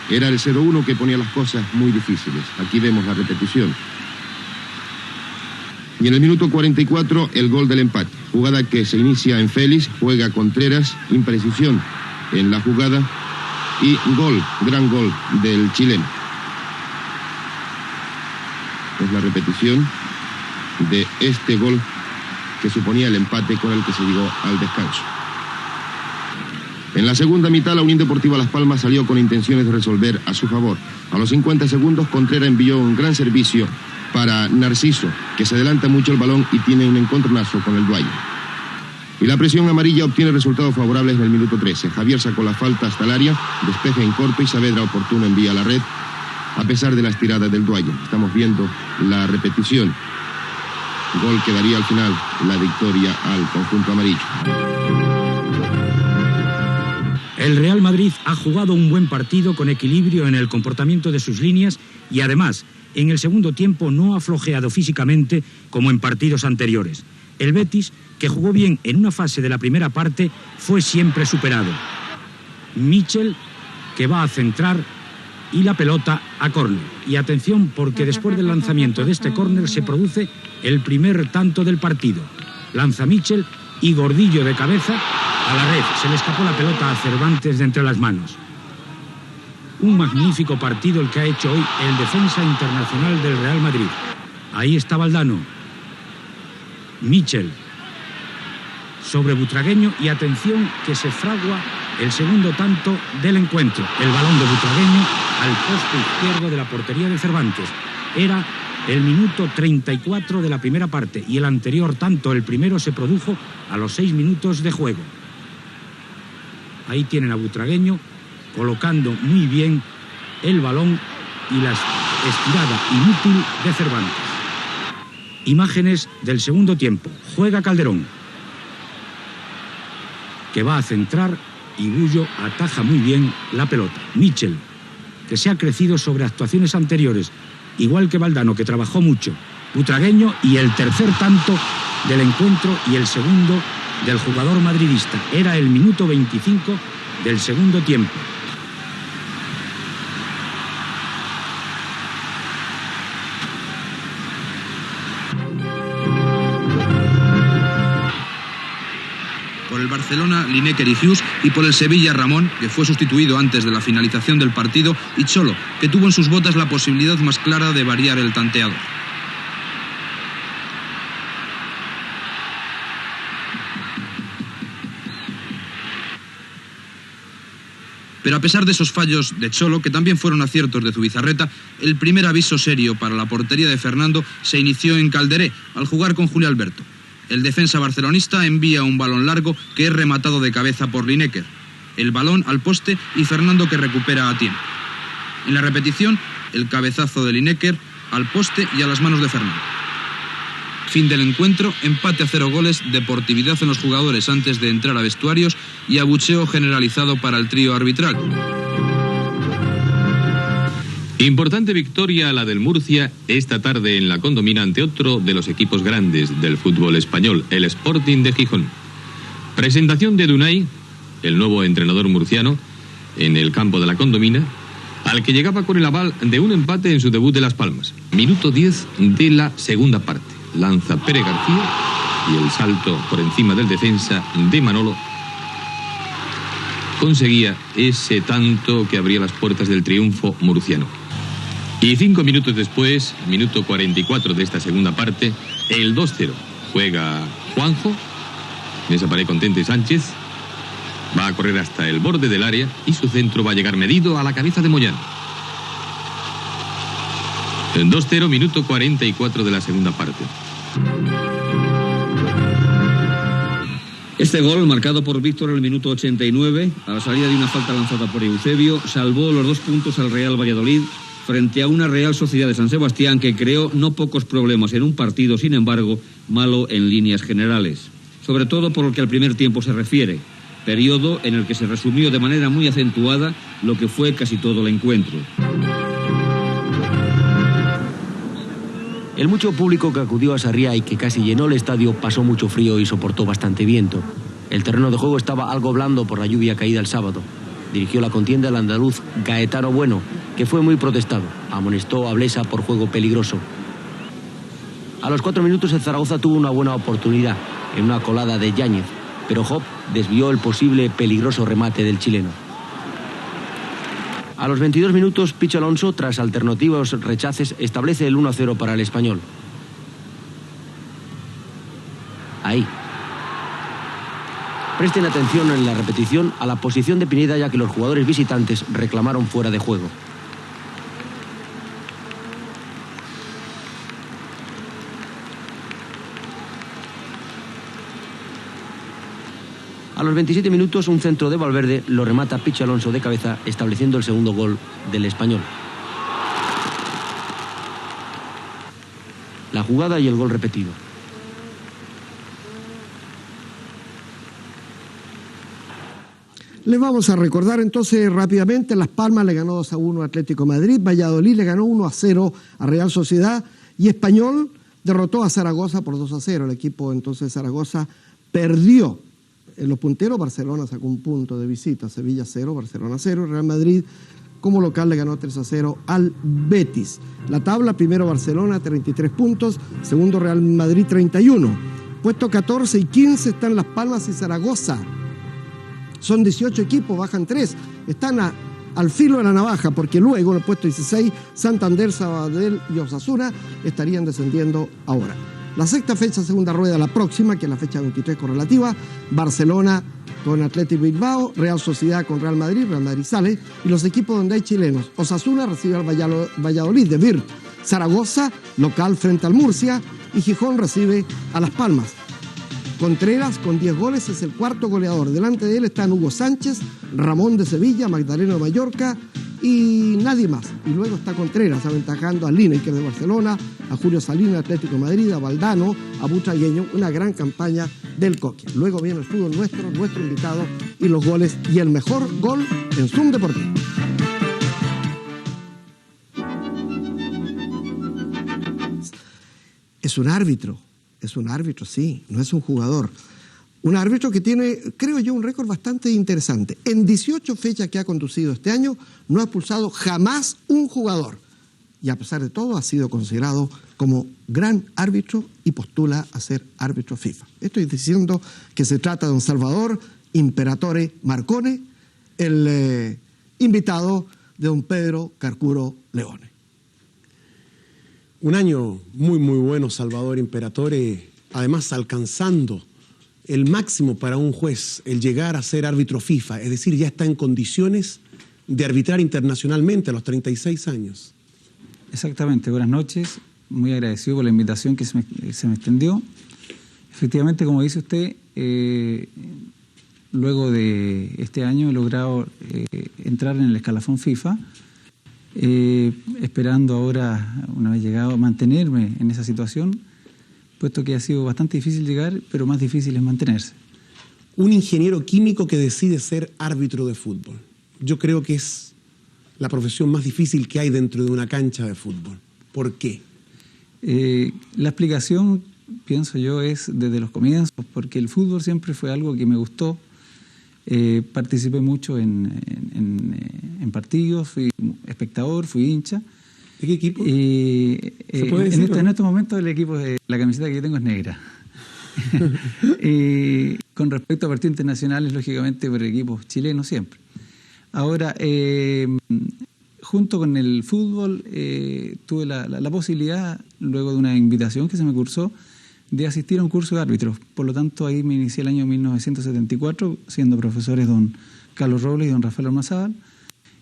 B: Era el 0-1 que ponía las cosas muy difíciles. Aquí vemos la repetición. Y en el minuto 44, el gol del empate. Jugada que se inicia en Félix, juega Contreras, imprecisión en la jugada. Y gol, gran gol del chileno. Es la repetición de este gol que suponía el empate con el que se llegó al descanso. En la segunda mitad, la Unión Deportiva Las Palmas salió con intenciones de resolver a su favor. A los 50 segundos, Contreras envió un gran servicio para Narciso, que se adelanta mucho el balón y tiene un encontronazo con el Duayo. Y la presión amarilla obtiene resultados favorables en el minuto 13. Javier sacó la falta hasta el área, despeja en corto y Saavedra oportuno envía a la red, a pesar de la estirada del Duayo. Estamos viendo la repetición. Gol que daría al final la victoria al conjunto amarillo.
V: El Real Madrid ha jugado un buen partido con equilibrio en el comportamiento de sus líneas y además, en el segundo tiempo no ha flojeado físicamente como en partidos anteriores. El Betis, que jugó bien en una fase de la primera parte, fue siempre superado. Michel, que va a centrar, y la pelota a córner. Y atención, porque después del lanzamiento de este córner se produce el primer tanto del partido. Lanza Michel y Gordillo de cabeza a la red. Se le escapó la pelota a Cervantes de entre las manos. Un magnífico partido el que ha hecho hoy el defensa internacional del Real Madrid. Ahí está Valdano. Michel sobre Butragueño y atención que se fragua el segundo tanto del encuentro. El balón de Butragueño al poste izquierdo de la portería de Cervantes. Era el minuto 34 de la primera parte y el anterior tanto, el primero, se produjo a los 6 minutos de juego. Ahí tienen a Butragueño colocando muy bien el balón y la estirada inútil de Cervantes. Imágenes del segundo tiempo. Juega Calderón, que va a centrar, y Bullo ataja muy bien la pelota. Michel, que se ha crecido sobre actuaciones anteriores, igual que Valdano, que trabajó mucho. Butragueño, y el tercer tanto del encuentro y el segundo del jugador madridista. Era el minuto 25 del segundo tiempo.
C: Por el Barcelona, Lineker y Hughes, y por el Sevilla, Ramón, que fue sustituido antes de la finalización del partido, y Cholo, que tuvo en sus botas la posibilidad más clara de variar el tanteador. Pero a pesar de esos fallos de Cholo, que también fueron aciertos de Zubizarreta, el primer aviso serio para la portería de Fernando se inició en Calderé, al jugar con Julio Alberto. El defensa barcelonista envía un balón largo que es rematado de cabeza por Lineker. El balón al poste y Fernando, que recupera a tiempo. En la repetición, el cabezazo de Lineker al poste y a las manos de Fernando. Fin del encuentro, empate a 0 goles, deportividad en los jugadores antes de entrar a vestuarios y abucheo generalizado para el trío arbitral.
E: Importante victoria la del Murcia esta tarde en la Condomina ante otro de los equipos grandes del fútbol español, el Sporting de Gijón. Presentación de Dunay, el nuevo entrenador murciano, en el campo de la Condomina, al que llegaba con el aval de un empate en su debut de Las Palmas. Minuto 10 de la segunda parte. Lanza Pérez García y el salto por encima del defensa de Manolo conseguía ese tanto que abría las puertas del triunfo murciano. Y 5 minutos después, minuto 44 de esta segunda parte, el 2-0. Juega Juanjo, en esa pared con Tente Sánchez, va a correr hasta el borde del área y su centro va a llegar medido a la cabeza de Moyano. En 2-0, minuto 44 de la segunda parte.
W: Este gol, marcado por Víctor en el minuto 89, a la salida de una falta lanzada por Eusebio, salvó los 2 puntos al Real Valladolid frente a una Real Sociedad de San Sebastián que creó no pocos problemas en un partido, sin embargo, malo en líneas generales. Sobre todo por lo que al primer tiempo se refiere, periodo en el que se resumió de manera muy acentuada lo que fue casi todo el encuentro.
X: El mucho público que acudió a Sarriá y que casi llenó el estadio pasó mucho frío y soportó bastante viento. El terreno de juego estaba algo blando por la lluvia caída el sábado. Dirigió la contienda el andaluz Gaetano Bueno, que fue muy protestado. Amonestó a Blesa por juego peligroso. A los 4 minutos el Zaragoza tuvo una buena oportunidad en una colada de Yáñez, pero Job desvió el posible peligroso remate del chileno. A los 22 minutos, Picho Alonso, tras alternativos rechaces, establece el 1-0 para el Español. Ahí. Presten atención en la repetición a la posición de Pineda, ya que los jugadores visitantes reclamaron fuera de juego. A los 27 minutos, un centro de Valverde lo remata Picho Alonso de cabeza, estableciendo el segundo gol del Español. La jugada y el gol repetido.
A: Les vamos a recordar entonces rápidamente: Las Palmas le ganó 2-1 a Atlético de Madrid, Valladolid le ganó 1-0 a Real Sociedad y Español derrotó a Zaragoza por 2-0. El equipo entonces de Zaragoza perdió. En los punteros, Barcelona sacó un punto de visita, Sevilla 0, Barcelona 0, Real Madrid como local le ganó 3-0 al Betis. La tabla: primero Barcelona, 33 puntos, segundo Real Madrid, 31. Puesto 14 y 15 están Las Palmas y Zaragoza. Son 18 equipos, bajan 3. Están al filo de la navaja, porque luego en el puesto 16, Santander, Sabadell y Osasuna estarían descendiendo ahora. La sexta fecha, segunda rueda, la próxima, que es la fecha 23 correlativa, Barcelona con Athletic Bilbao, Real Sociedad con Real Madrid sale, y los equipos donde hay chilenos: Osasuna recibe al Valladolid de Vir, Zaragoza, local frente al Murcia, y Gijón recibe a Las Palmas. Contreras, con 10 goles, es el cuarto goleador. Delante de él están Hugo Sánchez, Ramón de Sevilla, Magdaleno de Mallorca y nadie más. Y luego está Contreras, aventajando a Lineker de Barcelona, a Julio Salinas, Atlético de Madrid, a Valdano, a Butragueño, una gran campaña del Coque. Luego viene el fútbol nuestro invitado y los goles y el mejor gol en Zoom Deportivo. Es un árbitro, sí, no es un jugador. Un árbitro que tiene, creo yo, un récord bastante interesante. En 18 fechas que ha conducido este año, no ha expulsado jamás un jugador. Y a pesar de todo, ha sido considerado como gran árbitro y postula a ser árbitro FIFA. Estoy diciendo que se trata de don Salvador Imperatore Marcone, el invitado de don Pedro Carcuro Leone.
T: Un año muy bueno, Salvador Imperatore, además alcanzando el máximo para un juez, el llegar a ser árbitro FIFA, es decir, ya está en condiciones de arbitrar internacionalmente a los 36 años.
U: Exactamente, buenas noches, muy agradecido por la invitación que se me extendió. Efectivamente, como dice usted, luego de este año he logrado entrar en el escalafón FIFA, esperando ahora, una vez llegado, mantenerme en esa situación, puesto que ha sido bastante difícil llegar, pero más difícil es mantenerse.
T: Un ingeniero químico que decide ser árbitro de fútbol. Yo creo que es la profesión más difícil que hay dentro de una cancha de fútbol. ¿Por qué?
U: La explicación, pienso yo, es desde los comienzos, porque el fútbol siempre fue algo que me gustó. Participé mucho en partidos, fui espectador, fui hincha.
T: ¿De qué equipo?
U: En estos momentos el equipo, la camiseta que yo tengo es negra. Con respecto a partidos internacionales, lógicamente por equipos chilenos siempre. Ahora, junto con el fútbol, tuve la posibilidad, luego de una invitación que se me cursó, de asistir a un curso de árbitros. Por lo tanto, ahí me inicié el año 1974, siendo profesores don Carlos Robles y don Rafael Ormazábal,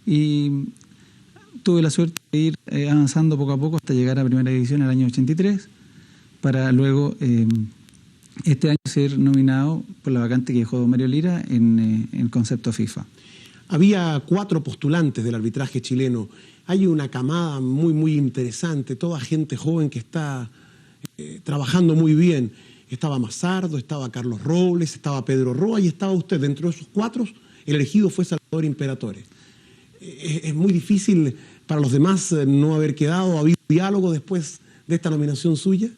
U: y tuve la suerte de ir avanzando poco a poco hasta llegar a primera división en el año 83, para luego este año ser nominado por la vacante que dejó don Mario Lira en el concepto FIFA.
T: Había 4 postulantes del arbitraje chileno. Hay una camada muy interesante, toda gente joven que está trabajando muy bien. Estaba Mazardo, estaba Carlos Robles, estaba Pedro Roa y estaba usted. Dentro de esos 4, el elegido fue Salvador Imperatore. Es muy difícil para los demás no haber quedado. ¿Ha habido diálogo después de esta nominación suya?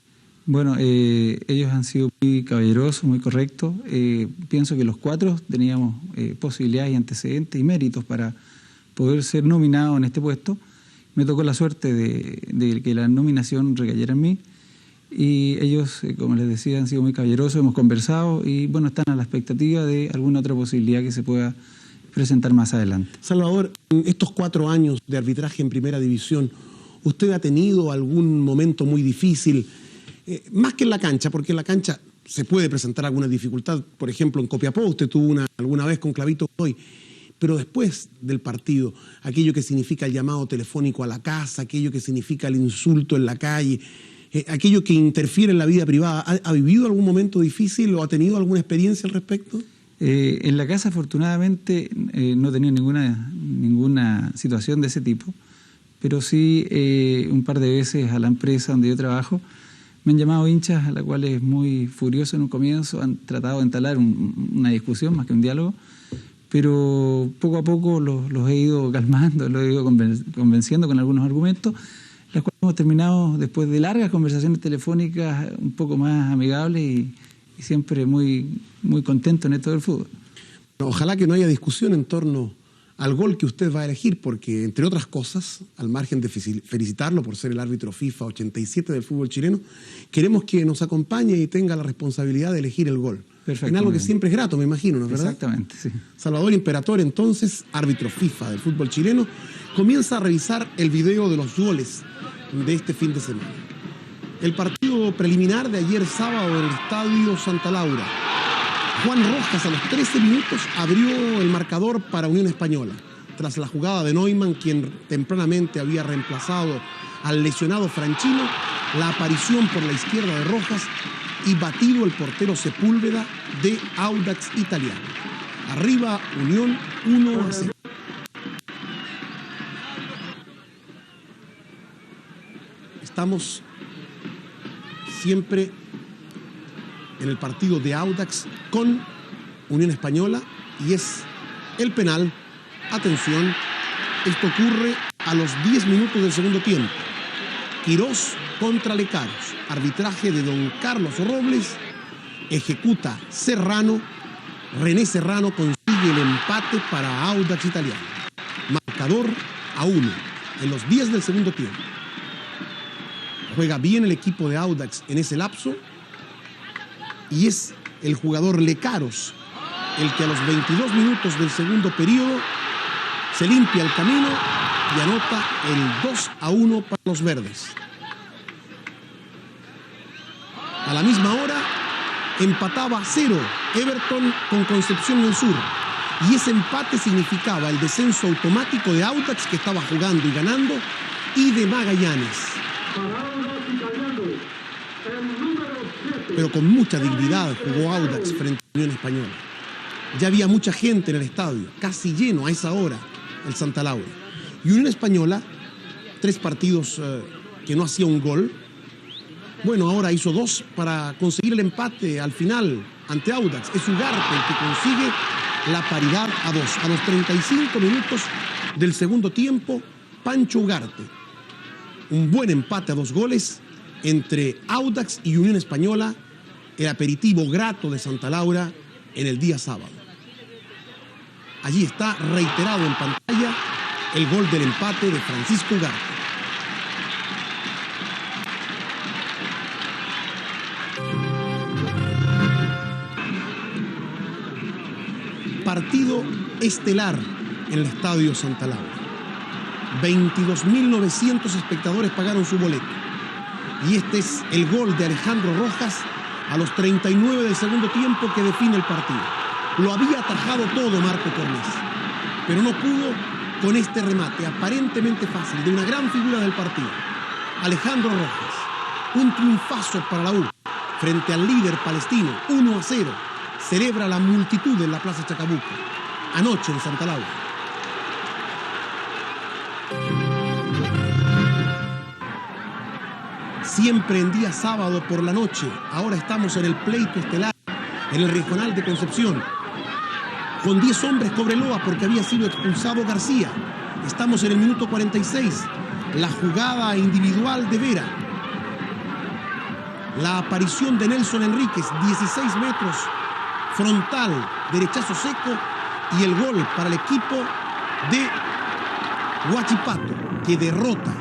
U: Bueno, ellos han sido muy caballerosos, muy correctos. Pienso que los 4 teníamos posibilidades y antecedentes y méritos para poder ser nominados en este puesto. Me tocó la suerte de que la nominación recayera en mí. Y ellos, como les decía, han sido muy caballerosos, hemos conversado y bueno, están a la expectativa de alguna otra posibilidad que se pueda presentar más adelante.
T: Salvador, en estos 4 años de arbitraje en primera división, ¿usted ha tenido algún momento muy difícil? Más que en la cancha, porque en la cancha se puede presentar alguna dificultad. Por ejemplo, en Copiapó usted tuvo alguna vez con Clavito Godoy. Pero después del partido, aquello que significa el llamado telefónico a la casa, aquello que significa el insulto en la calle, aquello que interfiere en la vida privada, ¿ha vivido algún momento difícil o ha tenido alguna experiencia al respecto?
U: En la casa, afortunadamente, no he tenido ninguna situación de ese tipo, pero sí un par de veces a la empresa donde yo trabajo me han llamado hinchas, a las cuales muy furioso en un comienzo, han tratado de entalar una discusión más que un diálogo, pero poco a poco los he ido calmando, los he ido convenciendo con algunos argumentos, las cuales hemos terminado después de largas conversaciones telefónicas un poco más amigables y siempre muy contento en esto del fútbol.
T: Ojalá que no haya discusión en torno al gol que usted va a elegir, porque entre otras cosas, al margen de felicitarlo por ser el árbitro FIFA 87 del fútbol chileno, queremos que nos acompañe y tenga la responsabilidad de elegir el gol. En algo que siempre es grato, me imagino, ¿no es verdad?
U: Exactamente, sí.
T: Salvador Imperatore, entonces, árbitro FIFA del fútbol chileno, comienza a revisar el video de los goles de este fin de semana. El partido preliminar de ayer sábado en el Estadio Santa Laura. Juan Rojas a los 13 minutos abrió el marcador para Unión Española, tras la jugada de Neumann, quien tempranamente había reemplazado al lesionado Franchino, la aparición por la izquierda de Rojas y batido el portero Sepúlveda de Audax Italiano. Arriba Unión 1-0. Estamos siempre en el partido de Audax con Unión Española y es el penal. Atención, esto ocurre a los 10 minutos del segundo tiempo. Quirós contra Lecaros. Arbitraje de don Carlos Robles. Ejecuta Serrano. René Serrano consigue el empate para Audax Italiano. Marcador a 1 en los 10 del segundo tiempo. Juega bien el equipo de Audax en ese lapso y es el jugador Lecaros el que a los 22 minutos del segundo periodo se limpia el camino y anota el 2-1 para los verdes. A la misma hora empataba 0 Everton con Concepción del Sur y ese empate significaba el descenso automático de Audax, que estaba jugando y ganando, y de Magallanes. Pero con mucha dignidad jugó Audax frente a Unión Española. Ya había mucha gente en el estadio, casi lleno a esa hora el Santa Laura. Y Unión Española, 3 partidos que no hacía un gol. Bueno, ahora hizo 2 para conseguir el empate al final ante Audax. Es Ugarte el que consigue la paridad a 2. A los 35 minutos del segundo tiempo, Pancho Ugarte. Un buen empate a 2 goles entre Audax y Unión Española, el aperitivo grato de Santa Laura en el día sábado. Allí está reiterado en pantalla el gol del empate de Francisco Ugarte. Partido estelar en el Estadio Santa Laura. 22.900 espectadores pagaron su boleto. Y este es el gol de Alejandro Rojas a los 39 del segundo tiempo que define el partido. Lo había atajado todo Marco Cornés, pero no pudo con este remate aparentemente fácil de una gran figura del partido. Alejandro Rojas, un triunfazo para la U frente al líder palestino, 1-0. Celebra la multitud en la Plaza Chacabuco, anoche en Santa Laura. Siempre en día sábado por la noche, ahora estamos en el pleito estelar, en el regional de Concepción. Con 10 hombres Cobreloa porque había sido expulsado García. Estamos en el minuto 46, la jugada individual de Vera. La aparición de Nelson Enríquez, 16 metros, frontal, derechazo seco y el gol para el equipo de Huachipato, que derrota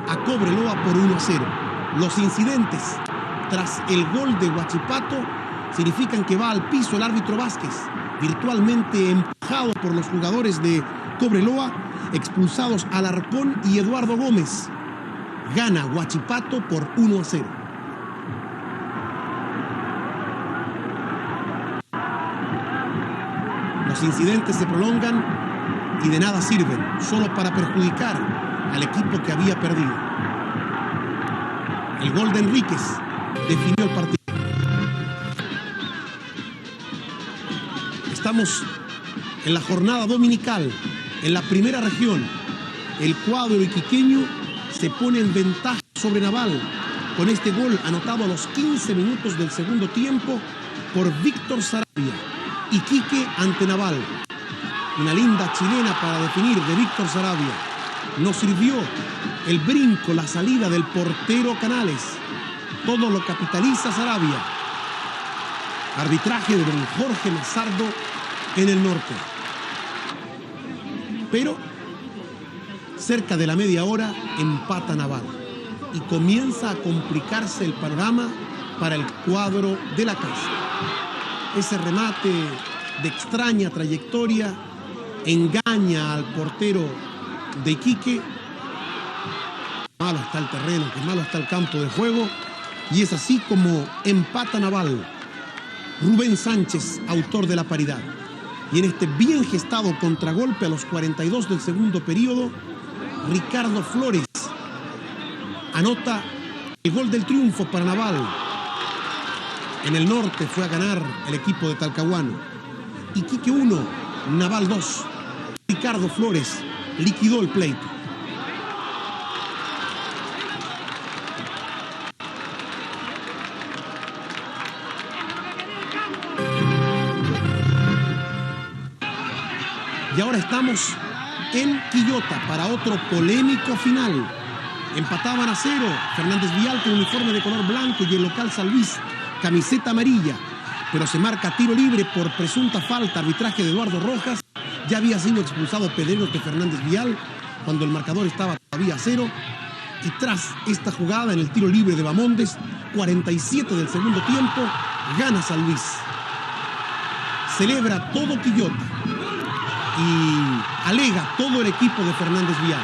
T: a Cobreloa por 1-0. Los incidentes tras el gol de Huachipato significan que va al piso el árbitro Vázquez, virtualmente empujado por los jugadores de Cobreloa, expulsados Alarcón y Eduardo Gómez. Gana Huachipato por 1-0. Los incidentes se prolongan y de nada sirven, solo para perjudicar al equipo que había perdido. El gol de Enríquez definió el partido. Estamos en la jornada dominical, en la primera región. El cuadro iquiqueño se pone en ventaja sobre Naval con este gol anotado a los 15 minutos del segundo tiempo por Víctor Saravia. Iquique ante Naval. Una linda chilena para definir de Víctor Saravia. Nos sirvió el brinco, la salida del portero Canales. Todo lo capitaliza Saravia. Arbitraje de don Jorge Mazardo en el norte. Pero cerca de la media hora empata Naval y comienza a complicarse el panorama para el cuadro de la casa. Ese remate de extraña trayectoria engaña al portero de Iquique. Malo está el terreno, que malo está el campo de juego, y es así como empata Naval. Rubén Sánchez, autor de la paridad. Y en este bien gestado contragolpe a los 42 del segundo periodo, Ricardo Flores anota el gol del triunfo para Naval. En el norte fue a ganar el equipo de Talcahuano. Iquique 1, Naval 2. Ricardo Flores liquidó el pleito. Y ahora estamos en Quillota para otro polémico final. Empataban a 0. Fernández Vial con uniforme de color blanco y el local San Luis, camiseta amarilla. Pero se marca tiro libre por presunta falta, arbitraje de Eduardo Rojas. Ya había sido expulsado Pedreros de Fernández Vial cuando el marcador estaba todavía a 0. Y tras esta jugada en el tiro libre de Bamondes, 47 del segundo tiempo, gana San Luis. Celebra todo Quillota y alega todo el equipo de Fernández Vial.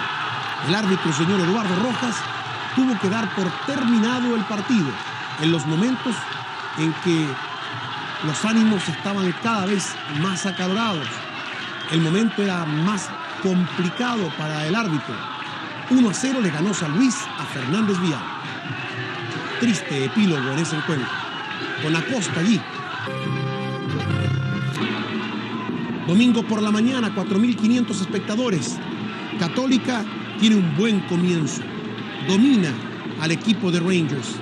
T: El árbitro, señor Eduardo Rojas, tuvo que dar por terminado el partido en los momentos en que los ánimos estaban cada vez más acalorados. El momento era más complicado para el árbitro. 1-0 le ganó San Luis a Fernández Vial. Triste epílogo en ese encuentro, con Acosta allí. Domingo por la mañana, 4.500 espectadores. Católica tiene un buen comienzo. Domina al equipo de Rangers.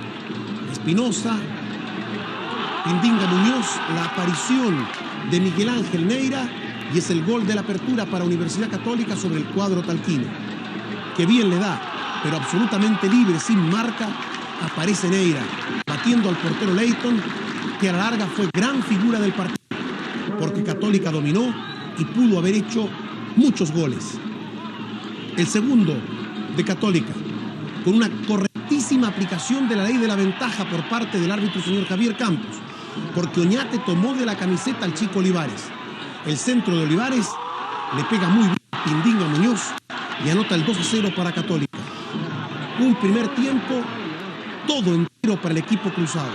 T: Espinosa, Pindinga Muñoz, la aparición de Miguel Ángel Neira, y es el gol de la apertura para Universidad Católica sobre el cuadro talquino. Que bien le da, pero absolutamente libre, sin marca, aparece Neira, batiendo al portero Leighton, que a la larga fue gran figura del partido, porque Católica dominó y pudo haber hecho muchos goles. El segundo de Católica, con una correctísima aplicación de la ley de la ventaja por parte del árbitro señor Javier Campos, porque Oñate tomó de la camiseta al chico Olivares. El centro de Olivares le pega muy bien a Pindinga Muñoz y anota el 2-0 para Católica. Un primer tiempo todo entero para el equipo cruzado.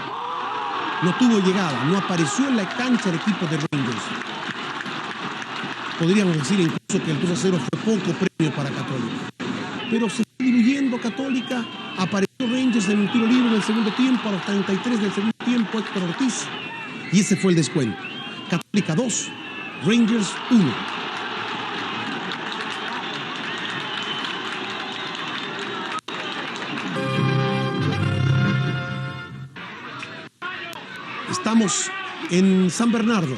T: No tuvo llegada, no apareció en la cancha el equipo de Rangers. Podríamos decir incluso que el 2-0 fue poco premio para Católica. Pero se fue diluyendo Católica. Apareció Rangers en un tiro libre en el segundo tiempo, a los 33 del segundo tiempo, Héctor Ortiz. Y ese fue el descuento. Católica 2, Rangers 1. Estamos en San Bernardo.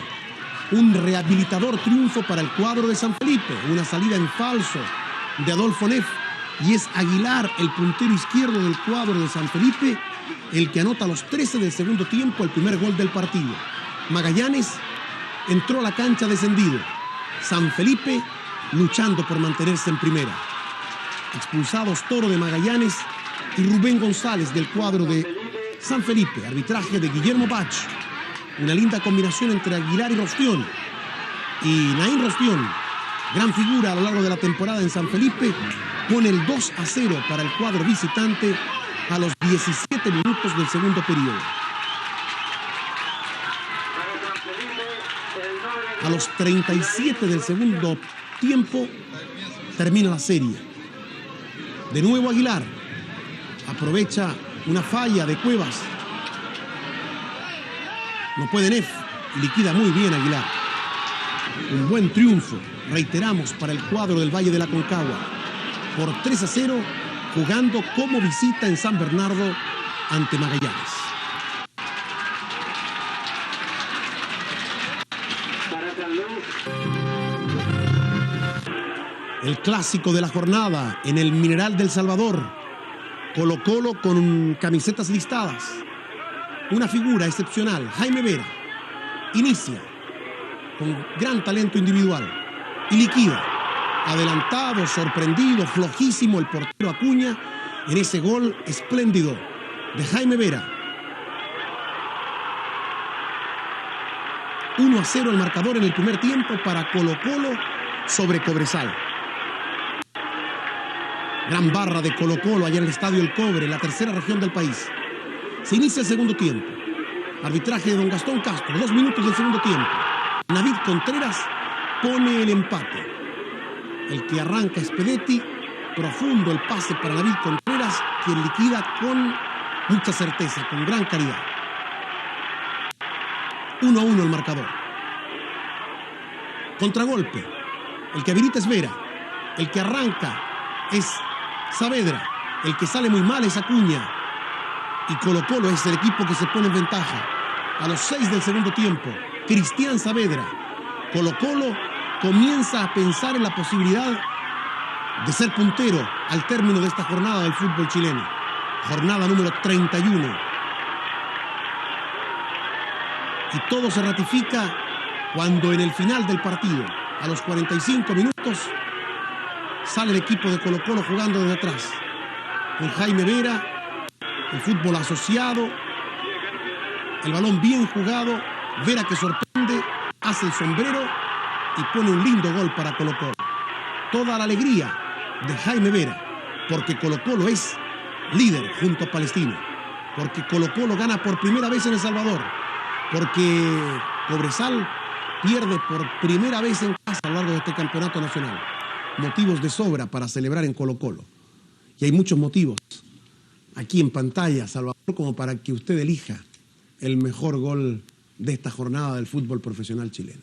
T: Un rehabilitador triunfo para el cuadro de San Felipe. Una salida en falso de Adolfo Neff. Y es Aguilar, el puntero izquierdo del cuadro de San Felipe, el que anota a los 13 del segundo tiempo el primer gol del partido. Magallanes entró a la cancha descendido. San Felipe luchando por mantenerse en primera. Expulsados Toro de Magallanes y Rubén González del cuadro de San Felipe. Arbitraje de Guillermo Bach. Una linda combinación entre Aguilar y Rostión. Y Naín Rostión, gran figura a lo largo de la temporada en San Felipe, pone el 2-0 para el cuadro visitante a los 17 minutos del segundo periodo. A los 37 del segundo tiempo termina la serie. De nuevo Aguilar aprovecha una falla de Cuevas. No puede Neff y liquida muy bien Aguilar. Un buen triunfo, reiteramos, para el cuadro del Valle de la Concagua. Por 3-0, jugando como visita en San Bernardo ante Magallanes. El clásico de la jornada en el Mineral del Salvador. Colo-Colo con camisetas listadas. Una figura excepcional, Jaime Vera. Inicia con gran talento individual y liquida. Adelantado, sorprendido, flojísimo el portero Acuña en ese gol espléndido de Jaime Vera. 1-0 el marcador en el primer tiempo para Colo-Colo sobre Cobresal. Gran barra de Colo-Colo allá en el Estadio El Cobre, la tercera región del país. Se inicia el segundo tiempo. Arbitraje de don Gastón Castro, 2 minutos del segundo tiempo. Navid Contreras pone el empate. El que arranca es Pedetti, profundo el pase para David Contreras quien liquida con mucha certeza, con gran claridad. 1-1 el marcador. Contragolpe. El que habilita es Vera. El que arranca es Saavedra. El que sale muy mal es Acuña. Y Colo-Colo es el equipo que se pone en ventaja. A los 6 del segundo tiempo, Cristian Saavedra. Colo-Colo comienza a pensar en la posibilidad de ser puntero al término de esta jornada del fútbol chileno. Jornada número 31. Y todo se ratifica cuando en el final del partido, a los 45 minutos, sale el equipo de Colo-Colo jugando desde atrás. Con Jaime Vera, el fútbol asociado, el balón bien jugado, Vera que sorprende, hace el sombrero y pone un lindo gol para Colo-Colo. Toda la alegría de Jaime Vera, porque Colo-Colo es líder junto a Palestino, porque Colo-Colo gana por primera vez en El Salvador, porque Cobresal pierde por primera vez en casa a lo largo de este campeonato nacional. Motivos de sobra para celebrar en Colo-Colo. Y hay muchos motivos aquí en pantalla, Salvador, como para que usted elija el mejor gol de esta jornada del fútbol profesional chileno.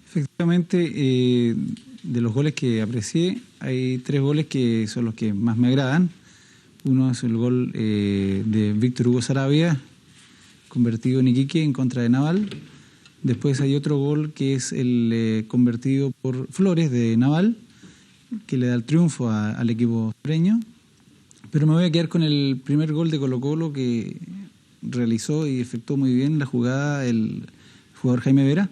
U: Efectivamente, de los goles que aprecié, hay 3 goles que son los que más me agradan. Uno es el gol de Víctor Hugo Saravia, convertido en Iquique en contra de Naval. Después hay otro gol que es el convertido por Flores de Naval, que le da el triunfo al equipo sureño. Pero me voy a quedar con el primer gol de Colo-Colo que realizó y efectuó muy bien la jugada el jugador Jaime Vera,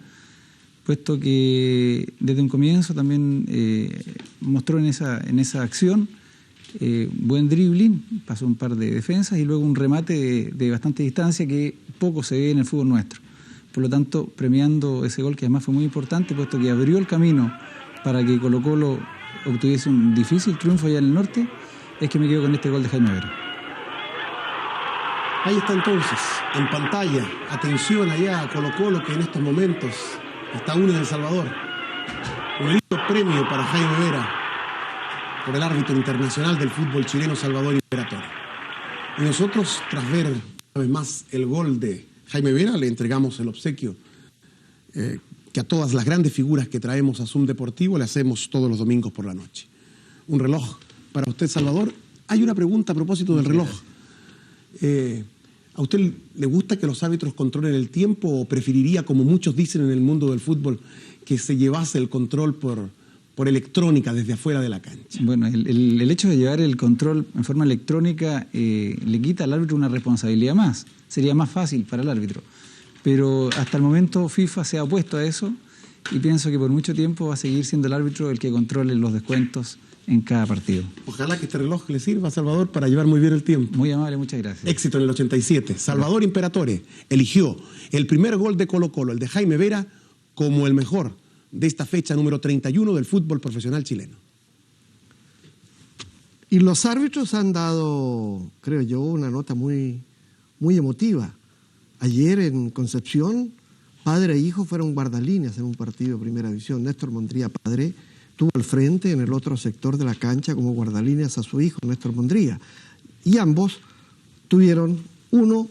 U: puesto que desde un comienzo también mostró en esa acción buen dribbling, pasó un par de defensas y luego un remate de bastante distancia que poco se ve en el fútbol nuestro. Por lo tanto, premiando ese gol que además fue muy importante, puesto que abrió el camino para que Colo-Colo obtuviese un difícil triunfo allá en el norte, es que me quedo con este gol de Jaime Vera.
T: Ahí está entonces, en pantalla, atención allá a Colo-Colo que en estos momentos está uno en El Salvador. Un lindo premio para Jaime Vera por el árbitro internacional del fútbol chileno Salvador Imperatori. Y nosotros, tras ver una vez más el gol de Jaime Vera, le entregamos el obsequio que a todas las grandes figuras que traemos a Zoom Deportivo le hacemos todos los domingos por la noche. Un reloj para usted, Salvador. Hay una pregunta a propósito del reloj. ¿A usted le gusta que los árbitros controlen el tiempo o preferiría, como muchos dicen en el mundo del fútbol, que se llevase el control por electrónica desde afuera de la cancha?
U: Bueno, el hecho de llevar el control en forma electrónica le quita al árbitro una responsabilidad más. Sería más fácil para el árbitro. Pero hasta el momento FIFA se ha opuesto a eso y pienso que por mucho tiempo va a seguir siendo el árbitro el que controle los descuentos en cada partido.
T: Ojalá que este reloj le sirva a Salvador para llevar muy bien el tiempo.
U: Muy amable, muchas gracias.
T: Éxito en el 87. Salvador Imperatori eligió el primer gol de Colo-Colo, el de Jaime Vera, como el mejor de esta fecha número 31 del fútbol profesional chileno.
A: Y los árbitros han dado, creo yo, una nota muy emotiva. Ayer en Concepción, padre e hijo fueron guardalíneas en un partido de primera división. Néstor Mondría, padre, estuvo al frente en el otro sector de la cancha como guardalíneas a su hijo, Néstor Mondría. Y ambos tuvieron uno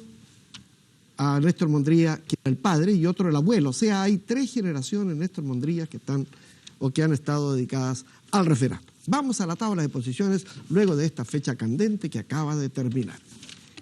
A: a Néstor Mondría, que era el padre, y otro el abuelo. O sea, hay 3 generaciones de Néstor Mondría que están o que han estado dedicadas al referato. Vamos a la tabla de posiciones luego de esta fecha candente que acaba de terminar.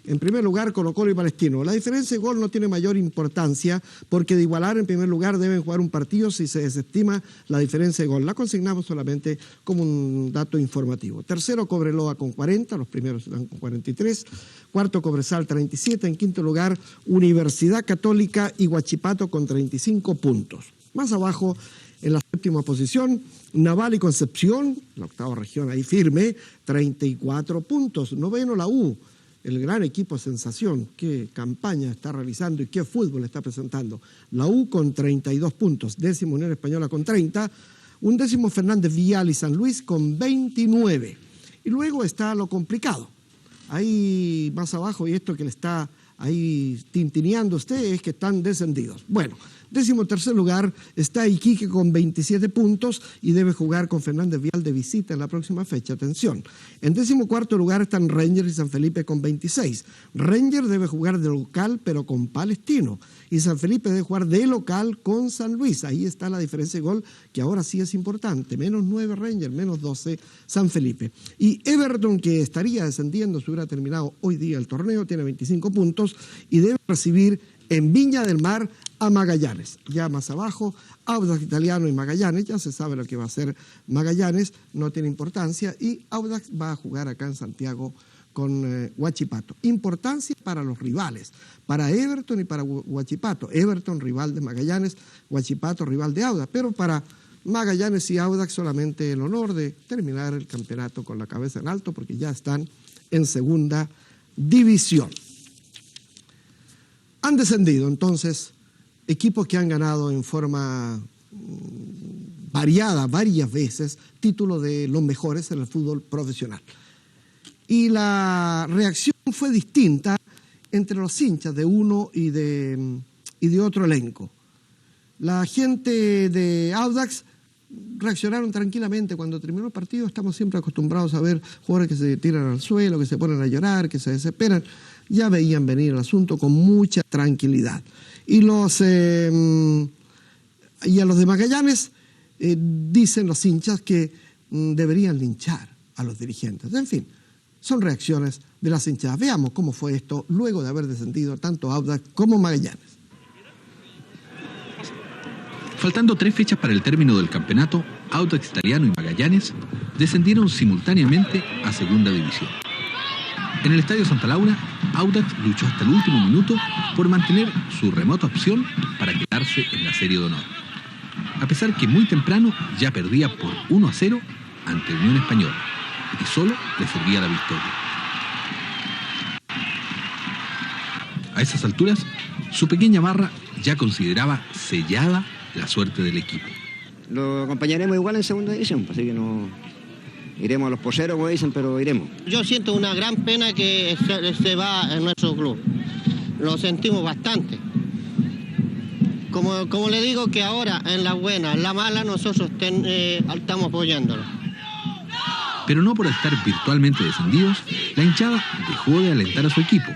A: En primer lugar, Colo-Colo y Palestino. La diferencia de gol no tiene mayor importancia porque de igualar en primer lugar deben jugar un partido si se desestima la diferencia de gol. La consignamos solamente como un dato informativo. Tercero, Cobreloa con 40, los primeros están con 43. Cuarto, Cobresal 37. En quinto lugar, Universidad Católica y Huachipato con 35 puntos. Más abajo, en la séptima posición, Naval y Concepción, la octava región ahí firme, 34 puntos. Noveno, la U. El gran equipo Sensación, qué campaña está realizando y qué fútbol está presentando. La U con 32 puntos, décimo Unión Española con 30, undécimo Fernández Vial y San Luis con 29. Y luego está lo complicado. Ahí más abajo, y esto que le está ahí tintineando usted, es que están descendidos. Bueno, 13º lugar está Iquique con 27 puntos y debe jugar con Fernández Vial de visita en la próxima fecha. Atención. En 14º lugar están Rangers y San Felipe con 26. Rangers debe jugar de local pero con Palestino y San Felipe debe jugar de local con San Luis. Ahí está la diferencia de gol que ahora sí es importante. Menos 9 Rangers, menos 12 San Felipe. Y Everton, que estaría descendiendo si hubiera terminado hoy día el torneo, tiene 25 puntos y debe recibir en Viña del Mar a Magallanes. Ya más abajo, Audax Italiano y Magallanes, ya se sabe lo que va a hacer Magallanes, no tiene importancia, y Audax va a jugar acá en Santiago con Huachipato. Importancia para los rivales, para Everton y para Huachipato. Everton, rival de Magallanes, Huachipato, rival de Audax, pero para Magallanes y Audax solamente el honor de terminar el campeonato con la cabeza en alto, porque ya están en segunda división. Han descendido entonces equipos que han ganado en forma variada varias veces título de los mejores en el fútbol profesional. Y la reacción fue distinta entre los hinchas de uno y de otro elenco. La gente de Audax reaccionaron tranquilamente cuando terminó el partido. Estamos siempre acostumbrados a ver jugadores que se tiran al suelo, que se ponen a llorar, que se desesperan. Ya veían venir el asunto con mucha tranquilidad. Y a los de Magallanes dicen los hinchas que deberían linchar a los dirigentes. En fin, son reacciones de las hinchadas. Veamos cómo fue esto luego de haber descendido tanto Audax como Magallanes.
M: Faltando 3 fechas para el término del campeonato, Audax Italiano y Magallanes descendieron simultáneamente a segunda división. En el Estadio Santa Laura, Audax luchó hasta el último minuto por mantener su remota opción para quedarse en la serie de honor. A pesar que muy temprano ya perdía por 1-0 ante Unión Española y solo le servía la victoria. A esas alturas, su pequeña barra ya consideraba sellada la suerte del equipo.
G: Lo acompañaremos igual en segunda división, así que no iremos a los poseros, como dicen, pero iremos.
H: Yo siento una gran pena que se va en nuestro club. Lo sentimos bastante. Como le digo, que ahora en la buena, en la mala, nosotros estamos apoyándolo.
M: Pero no por estar virtualmente descendidos, la hinchada dejó de alentar a su equipo.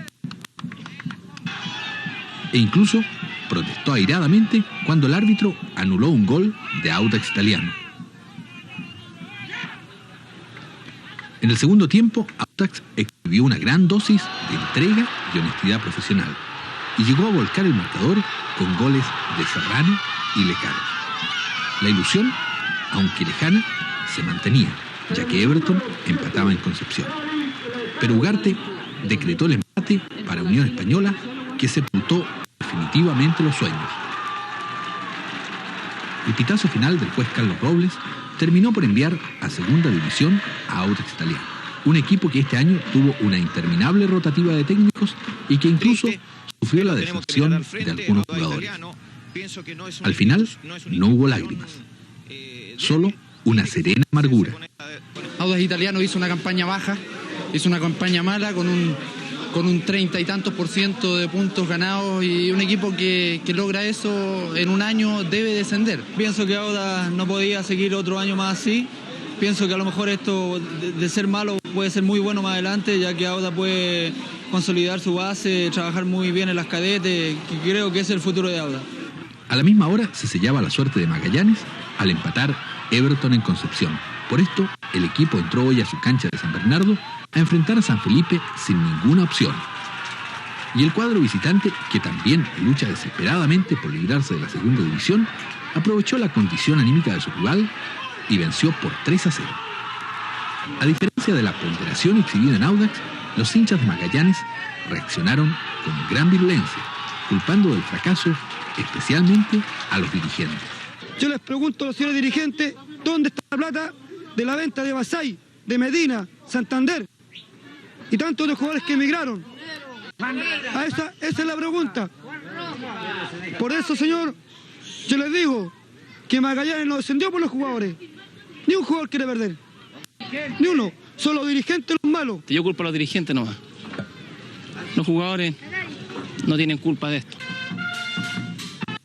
M: E incluso protestó airadamente cuando el árbitro anuló un gol de Audax Italiano. En el segundo tiempo, Audax exhibió una gran dosis de entrega y honestidad profesional y llegó a volcar el marcador con goles de Serrano y Lecaro. La ilusión, aunque lejana, se mantenía, ya que Everton empataba en Concepción. Pero Ugarte decretó el empate para Unión Española, que sepultó definitivamente los sueños. El pitazo final del juez Carlos Robles terminó por enviar a segunda división a Audax Italiano, un equipo que este año tuvo una interminable rotativa de técnicos y que incluso sufrió la decepción de algunos jugadores. Al final no hubo lágrimas, solo una serena amargura.
I: Audax Italiano hizo una campaña baja, hizo una campaña mala con un 30 y tantos % de puntos ganados, y un equipo que logra eso en un año debe descender.
J: Pienso que Audax no podía seguir otro año más así. Pienso que a lo mejor esto de ser malo puede ser muy bueno más adelante, ya que Audax puede consolidar su base, trabajar muy bien en las cadetes, que creo que es el futuro de Audax.
M: A la misma hora se sellaba la suerte de Magallanes al empatar Everton en Concepción. Por esto, el equipo entró hoy a su cancha de San Bernardo a enfrentar a San Felipe sin ninguna opción. Y el cuadro visitante, que también lucha desesperadamente por librarse de la segunda división, aprovechó la condición anímica de su rival y venció por 3-0. A diferencia de la ponderación exhibida en Audax, los hinchas de Magallanes reaccionaron con gran virulencia, culpando del fracaso especialmente a los dirigentes.
J: Yo les pregunto a los señores dirigentes, ¿dónde está la plata de la venta de Basay, de Medina, Santander y tantos otros jugadores que emigraron? Esa es la pregunta. Por eso, señor, yo les digo que Magallanes no descendió por los jugadores. Ni un jugador quiere perder. Ni uno. Son los dirigentes los malos.
I: Yo culpo a los dirigentes nomás. Los jugadores no tienen culpa de esto.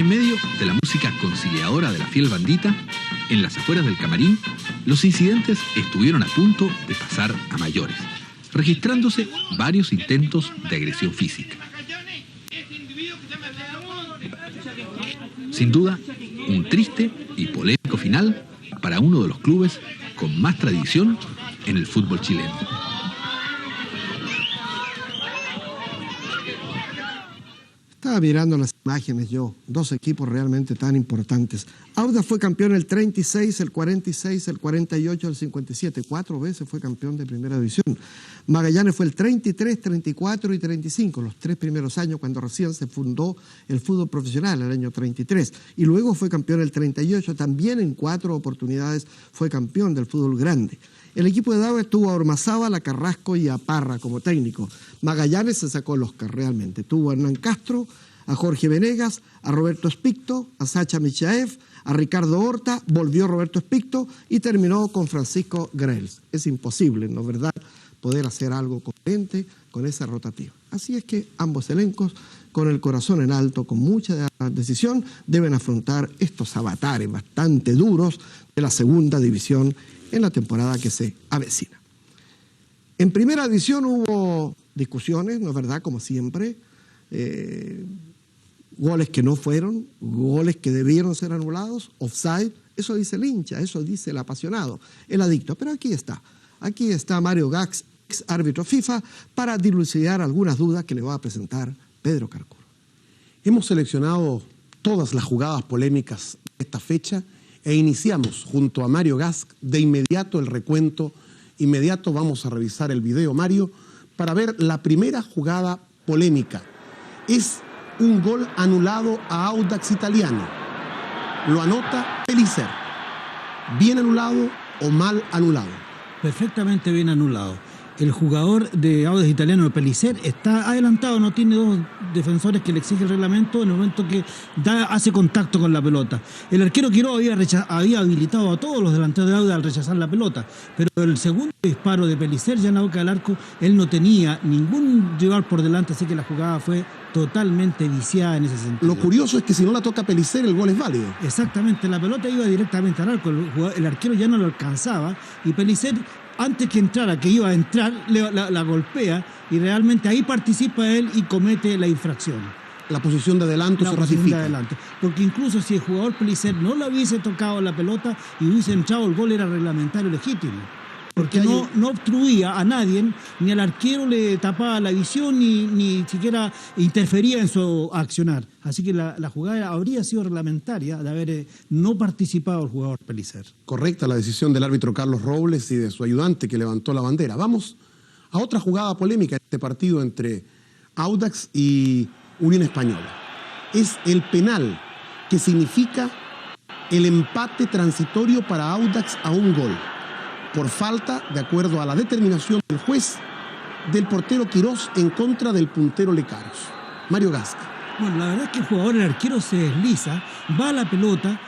M: En medio de la música conciliadora de la fiel bandita, en las afueras del camarín, los incidentes estuvieron a punto de pasar a mayores, registrándose varios intentos de agresión física. Sin duda, un triste y polémico final para uno de los clubes con más tradición en el fútbol chileno.
A: Estaba mirando las imágenes yo, dos equipos realmente tan importantes. Audax fue campeón el 36, el 46, el 48, el 57. 4 veces fue campeón de primera división. Magallanes fue el 33, 34 y 35, los 3 primeros años cuando recién se fundó el fútbol profesional, el año 33. Y luego fue campeón el 38, también en 4 oportunidades fue campeón del fútbol grande. El equipo de Audax tuvo a Ormazábal, a Carrasco y a Parra como técnico. Magallanes se sacó los que realmente. Tuvo a Hernán Castro, a Jorge Venegas, a Roberto Espicto, a Sacha Michaev, a Ricardo Horta, volvió Roberto Espicto y terminó con Francisco Grels. Es imposible, ¿no es verdad?, poder hacer algo coherente con esa rotativa. Así es que ambos elencos, con el corazón en alto, con mucha decisión, deben afrontar estos avatares bastante duros de la segunda división en la temporada que se avecina. En primera división hubo discusiones, ¿no es verdad?, como siempre, goles que no fueron, goles que debieron ser anulados, offside, eso dice el hincha, eso dice el apasionado, el adicto. Pero aquí está Mario Gax, ex árbitro FIFA, para dilucidar algunas dudas que le va a presentar Pedro Carcuro.
T: Hemos seleccionado todas las jugadas polémicas de esta fecha e iniciamos junto a Mario Gask de inmediato el recuento. Inmediato vamos a revisar el video, Mario, para ver la primera jugada polémica. Es un gol anulado a Audax Italiano. Lo anota Pellicer. ¿Bien anulado o mal anulado?
K: Perfectamente bien anulado. El jugador de Audax Italiano, Pellicer, está adelantado, no tiene 2 defensores que le exige el reglamento en el momento que hace contacto con la pelota. El arquero Quiroga había habilitado a todos los delanteros de Audax al rechazar la pelota, pero el segundo disparo de Pellicer ya en la boca del arco, él no tenía ningún rival por delante, así que la jugada fue totalmente viciada en ese sentido.
T: Lo curioso es que si no la toca Pellicer, el gol es válido.
K: Exactamente, la pelota iba directamente al arco, el arquero ya no lo alcanzaba y Pellicer, antes que entrara, que iba a entrar, la golpea y realmente ahí participa él y comete la infracción.
T: La posición de adelanto se ratifica.
K: Porque incluso si el jugador Pellicer no le hubiese tocado la pelota y hubiese entrado, el gol era reglamentario legítimo. Porque no obstruía a nadie, ni al arquero le tapaba la visión, ni siquiera interfería en su accionar. Así que la jugada habría sido reglamentaria de haber no participado el jugador Pellicer.
T: Correcta la decisión del árbitro Carlos Robles y de su ayudante que levantó la bandera. Vamos a otra jugada polémica en este partido entre Audax y Unión Española. Es el penal que significa el empate transitorio para Audax a un gol, por falta, de acuerdo a la determinación del juez, del portero Quirós en contra del puntero Lecaros. Mario Gask.
K: Bueno, la verdad es que el jugador, el arquero, se desliza, va a la pelota.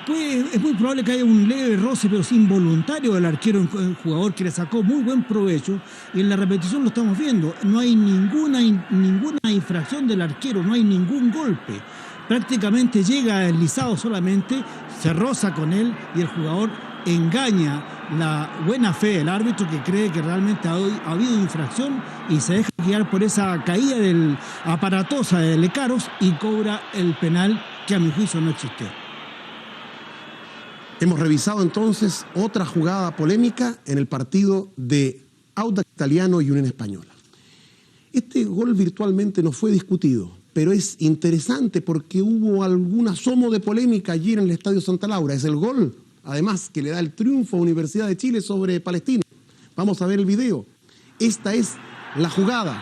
K: Pues es muy probable que haya un leve roce, pero es involuntario del arquero, el jugador que le sacó muy buen provecho. Y en la repetición lo estamos viendo. No hay ninguna infracción del arquero, no hay ningún golpe. Prácticamente llega deslizado solamente, se roza con él y el jugador engaña la buena fe del árbitro, que cree que realmente ha habido infracción y se deja guiar por esa caída aparatosa de Lecaros y cobra el penal que a mi juicio no existió.
T: Hemos revisado entonces otra jugada polémica en el partido de Audax Italiano y Unión Española. Este gol virtualmente no fue discutido, pero es interesante porque hubo algún asomo de polémica allí en el Estadio Santa Laura. Es el gol, además, que le da el triunfo a Universidad de Chile sobre Palestino. Vamos a ver el video. Esta es la jugada.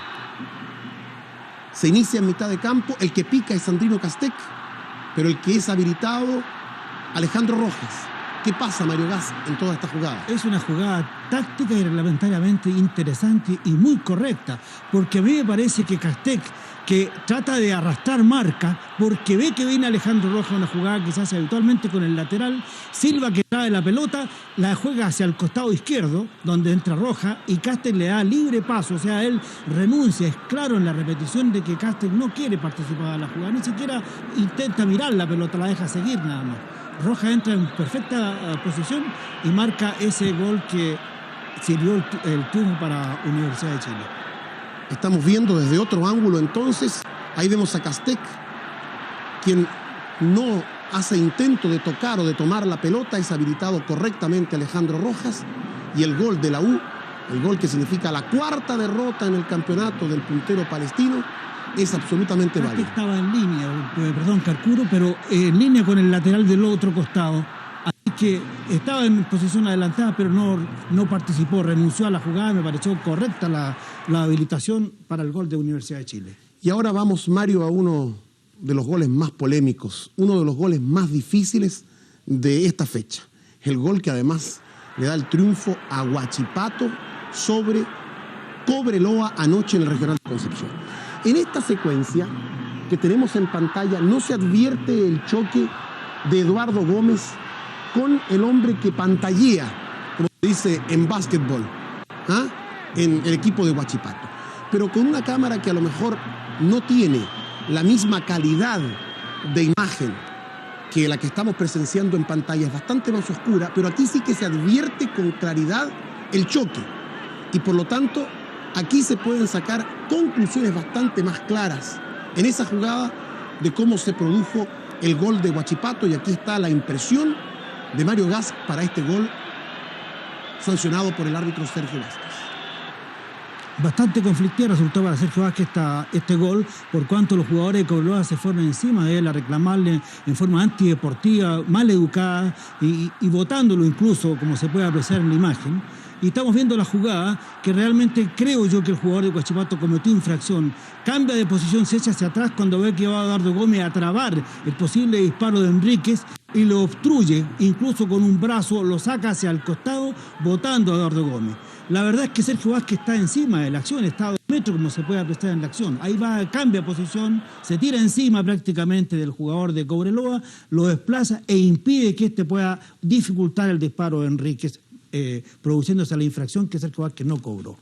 T: Se inicia en mitad de campo, el que pica es Sandrino Castec, pero el que es habilitado, Alejandro Rojas. ¿Qué pasa, Mario Gask, en toda esta jugada?
K: Es una jugada táctica y reglamentariamente interesante y muy correcta, porque a mí me parece que Castec que trata de arrastrar marca porque ve que viene Alejandro Rojas, una jugada que se hace habitualmente con el lateral. Silva, que trae la pelota, la juega hacia el costado izquierdo, donde entra Rojas, y Caster le da libre paso, o sea, él renuncia. Es claro en la repetición de que Caster no quiere participar en la jugada, ni siquiera intenta mirar la pelota, la deja seguir nada más. Rojas entra en perfecta posición y marca ese gol que sirvió el triunfo para Universidad de Chile.
T: Estamos viendo desde otro ángulo entonces, ahí vemos a Castec, quien no hace intento de tocar o de tomar la pelota, es habilitado correctamente Alejandro Rojas, y el gol de la U, el gol que significa la 4ª derrota en el campeonato del puntero palestino, es absolutamente válido.
K: Estaba en línea, perdón, Carcuro, pero en línea con el lateral del otro costado. Así que estaba en posición adelantada, pero no participó, renunció a la jugada. Me pareció correcta la habilitación para el gol de Universidad de Chile.
T: Y ahora vamos, Mario, a uno de los goles más polémicos, uno de los goles más difíciles de esta fecha. El gol que además le da el triunfo a Huachipato sobre Cobreloa anoche en el Regional de Concepción. En esta secuencia que tenemos en pantalla no se advierte el choque de Eduardo Gómez con el hombre que pantallea, como se dice en básquetbol, en el equipo de Huachipato. Pero con una cámara que a lo mejor no tiene la misma calidad de imagen que la que estamos presenciando en pantalla, es bastante más oscura, pero aquí sí que se advierte con claridad el choque. Y por lo tanto, aquí se pueden sacar conclusiones bastante más claras en esa jugada de cómo se produjo el gol de Huachipato, y aquí está la impresión de Mario Gas para este gol sancionado por el árbitro Sergio Vázquez.
K: Bastante conflictivo resultó para Sergio Vázquez este gol, por cuanto los jugadores de Cobreloa se fueron encima de él a reclamarle en forma antideportiva, mal educada y votándolo incluso, como se puede apreciar en la imagen. Y estamos viendo la jugada que realmente creo yo que el jugador de Huachipato cometió infracción. Cambia de posición, se echa hacia atrás cuando ve que va Eduardo Gómez a trabar el posible disparo de Enríquez y lo obstruye, incluso con un brazo lo saca hacia el costado, botando a Eduardo Gómez. La verdad es que Sergio Vázquez está encima de la acción, está a 2 metros como se puede apreciar en la acción. Ahí va, cambia posición, se tira encima prácticamente del jugador de Cobreloa, lo desplaza e impide que este pueda dificultar el disparo de Enríquez, produciéndose la infracción que Sergio Vázquez no cobró.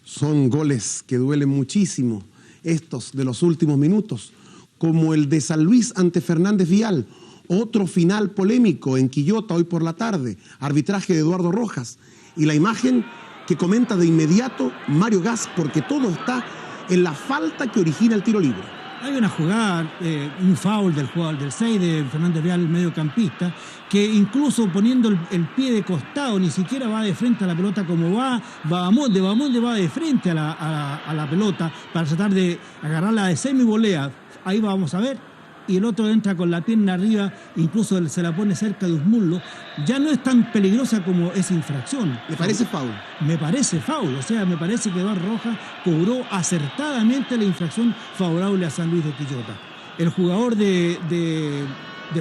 T: Son goles que duelen muchísimo, estos de los últimos minutos, como el de San Luis ante Fernández Vial, otro final polémico en Quillota hoy por la tarde, arbitraje de Eduardo Rojas, y la imagen que comenta de inmediato Mario Gas, porque todo está en la falta que origina el tiro libre.
K: Hay una jugada, un foul del jugador del 6 de Fernández Vial, el mediocampista, que incluso poniendo el pie de costado, ni siquiera va de frente a la pelota como va Bahamonde va de frente a la pelota para tratar de agarrarla de semi-volea. Ahí vamos a ver. Y el otro entra con la pierna arriba, incluso se la pone cerca de un muslo. Ya no es tan peligrosa como esa infracción.
T: ¿Le parece foul?
K: Me parece foul, o sea, me parece que Eduardo Rojas cobró acertadamente la infracción favorable a San Luis de Quillota. El jugador de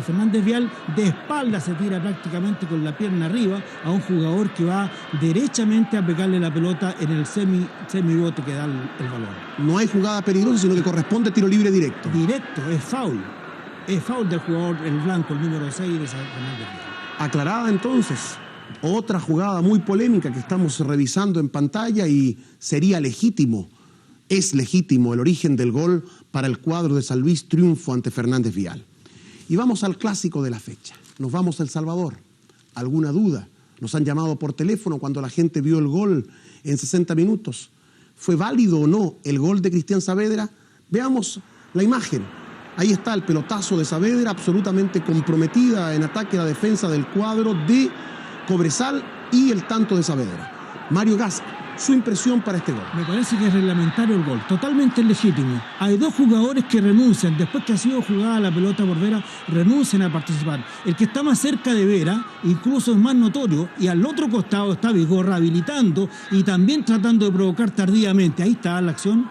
K: Fernández Vial de espalda se tira prácticamente con la pierna arriba a un jugador que va derechamente a pegarle la pelota en el semibote que da el balón.
T: No hay jugada peligrosa, sino que corresponde tiro libre directo.
K: Directo, es foul. Es foul del jugador, el blanco, el número 6 de Fernández Vial.
T: Aclarada entonces, otra jugada muy polémica que estamos revisando en pantalla, y sería legítimo, es legítimo el origen del gol para el cuadro de San Luis, triunfo ante Fernández Vial. Y vamos al clásico de la fecha. Nos vamos a El Salvador. ¿Alguna duda? Nos han llamado por teléfono cuando la gente vio el gol en 60 minutos. ¿Fue válido o no el gol de Cristian Saavedra? Veamos la imagen. Ahí está el pelotazo de Saavedra, absolutamente comprometida en ataque a la defensa del cuadro de Cobresal, y el tanto de Saavedra. Mario Gas, su impresión para este gol.
K: Me parece que es reglamentario el gol, totalmente legítimo. Hay 2 jugadores que renuncian, después que ha sido jugada la pelota por Vera, renuncian a participar. El que está más cerca de Vera, incluso es más notorio, y al otro costado está Vigorra habilitando y también tratando de provocar tardíamente. Ahí está la acción.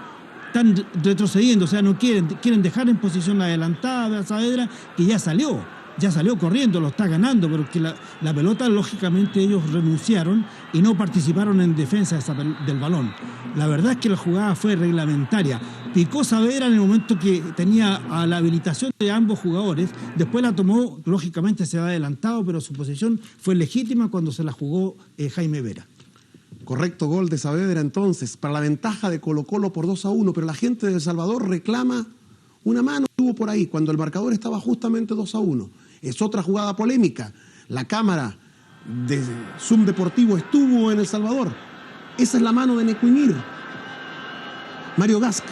K: Están retrocediendo, o sea, no quieren dejar en posición adelantada a Saavedra, que ya salió ya salió corriendo, lo está ganando, pero que la pelota, lógicamente, ellos renunciaron y no participaron en defensa del balón. La verdad es que la jugada fue reglamentaria. Picó Saavedra en el momento que tenía a la habilitación de ambos jugadores, después la tomó, lógicamente se ha adelantado, pero su posición fue legítima cuando se la jugó Jaime Vera.
T: Correcto gol de Saavedra entonces, para la ventaja de Colo-Colo por 2-1, pero la gente de El Salvador reclama una mano que hubo por ahí, cuando el marcador estaba justamente 2-1. Es otra jugada polémica. La cámara de Zoom Deportivo estuvo en El Salvador. Esa es la mano de Necuimir. Mario Gasc.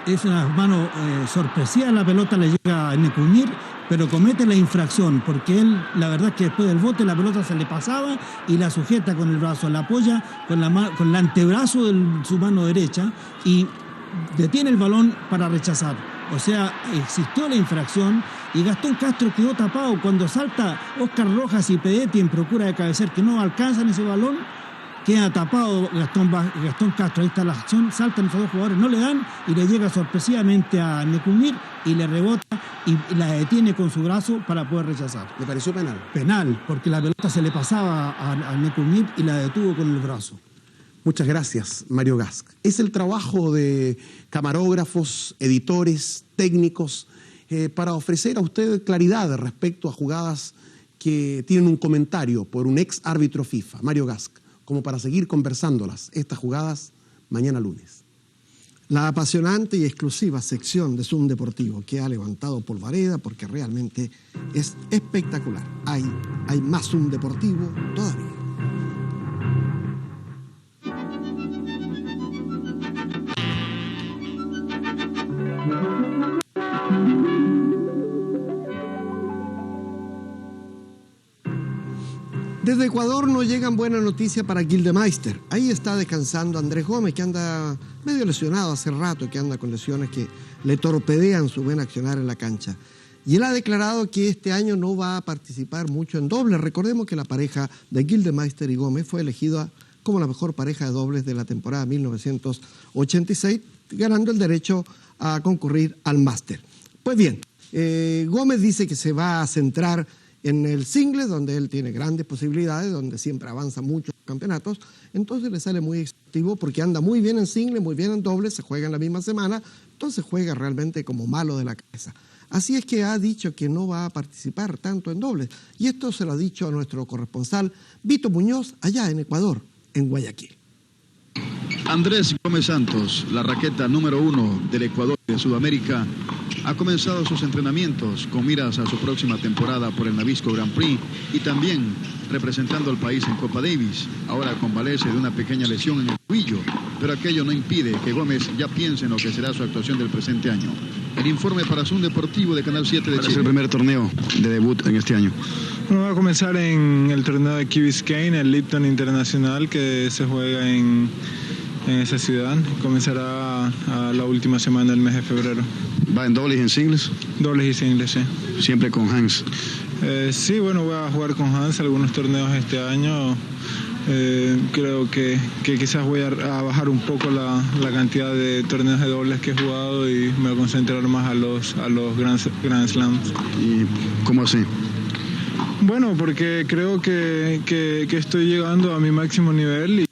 K: Es una mano sorpresiva, la pelota le llega a Necuimir, pero comete la infracción, porque él, la verdad es que después del bote la pelota se le pasaba y la sujeta con el brazo, la apoya con el antebrazo de su mano derecha y detiene el balón para rechazar. O sea, existió la infracción y Gastón Castro quedó tapado. Cuando salta Oscar Rojas y Pedetti en procura de cabecear, que no alcanzan ese balón, queda tapado Gastón Castro. Ahí está la acción, saltan esos dos jugadores, no le dan y le llega sorpresivamente a Necuimir y le rebota y la detiene con su brazo para poder rechazar.
T: ¿Le pareció penal?
K: Penal, porque la pelota se le pasaba a Necuimir y la detuvo con el brazo.
T: Muchas gracias, Mario Gasc. Es el trabajo de camarógrafos, editores, técnicos, para ofrecer a usted claridad respecto a jugadas que tienen un comentario por un ex árbitro FIFA, Mario Gasc, como para seguir conversándolas, estas jugadas, mañana lunes.
A: La apasionante y exclusiva sección de Zoom Deportivo que ha levantado Polvareda, porque realmente es espectacular. Hay más Zoom Deportivo todavía. Desde Ecuador no llegan buenas noticias para Gildemeister. Ahí está descansando Andrés Gómez, que anda medio lesionado hace rato, que anda con lesiones que le torpedean su buen accionar en la cancha. Y él ha declarado que este año no va a participar mucho en dobles. Recordemos que la pareja de Gildemeister y Gómez fue elegida como la mejor pareja de dobles de la temporada 1986, ganando el derecho a concurrir al máster. Pues bien, Gómez dice que se va a centrar en el singles, donde él tiene grandes posibilidades, donde siempre avanza muchos campeonatos, entonces le sale muy efectivo porque anda muy bien en singles, muy bien en dobles, se juega en la misma semana, entonces juega realmente como malo de la cabeza. Así es que ha dicho que no va a participar tanto en dobles, y esto se lo ha dicho a nuestro corresponsal Vito Muñoz, allá en Ecuador, en Guayaquil.
D: Andrés Gómez Santos, la raqueta número 1 del Ecuador y de Sudamérica, ha comenzado sus entrenamientos con miras a su próxima temporada por el Nabisco Grand Prix y también representando al país en Copa Davis. Ahora convalece de una pequeña lesión en el tobillo, pero aquello no impide que Gómez ya piense en lo que será su actuación del presente año. El informe para Zoom Deportivo de Canal 7 de Chile. Es el primer torneo de debut en este año.
L: Bueno, va a comenzar en el torneo de Key Biscayne, el Lipton Internacional, que se juega en esa ciudad. Comenzará a la última semana del mes de febrero.
D: ¿Va en dobles y en singles?
L: Dobles y singles, sí.
D: ¿Siempre con Hans?
L: Sí, bueno, voy a jugar con Hans algunos torneos este año. Creo que quizás voy a bajar un poco la cantidad de torneos de dobles que he jugado y me voy a concentrar más a los Grand Slams.
D: ¿Y cómo así?
L: Bueno, porque creo que estoy llegando a mi máximo nivel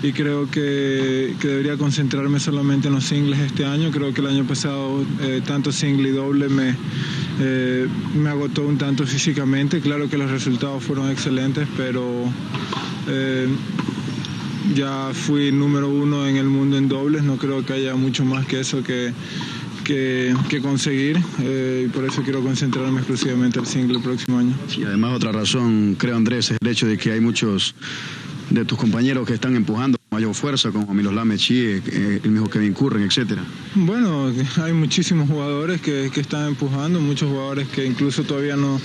L: y creo que debería concentrarme solamente en los singles este año. Creo que el año pasado tanto single y doble me agotó un tanto físicamente. Claro que los resultados fueron excelentes, pero ya fui número 1 en el mundo en dobles. No creo que haya mucho más que eso que conseguir, y por eso quiero concentrarme exclusivamente al single el próximo año.
D: Y además otra razón, creo, Andrés, es el hecho de que hay muchos de tus compañeros que están empujando con mayor fuerza, como Miloslav Mechie, el mismo Kevin Curren, etcétera.
L: Bueno, hay muchísimos jugadores que están empujando, muchos jugadores que incluso todavía no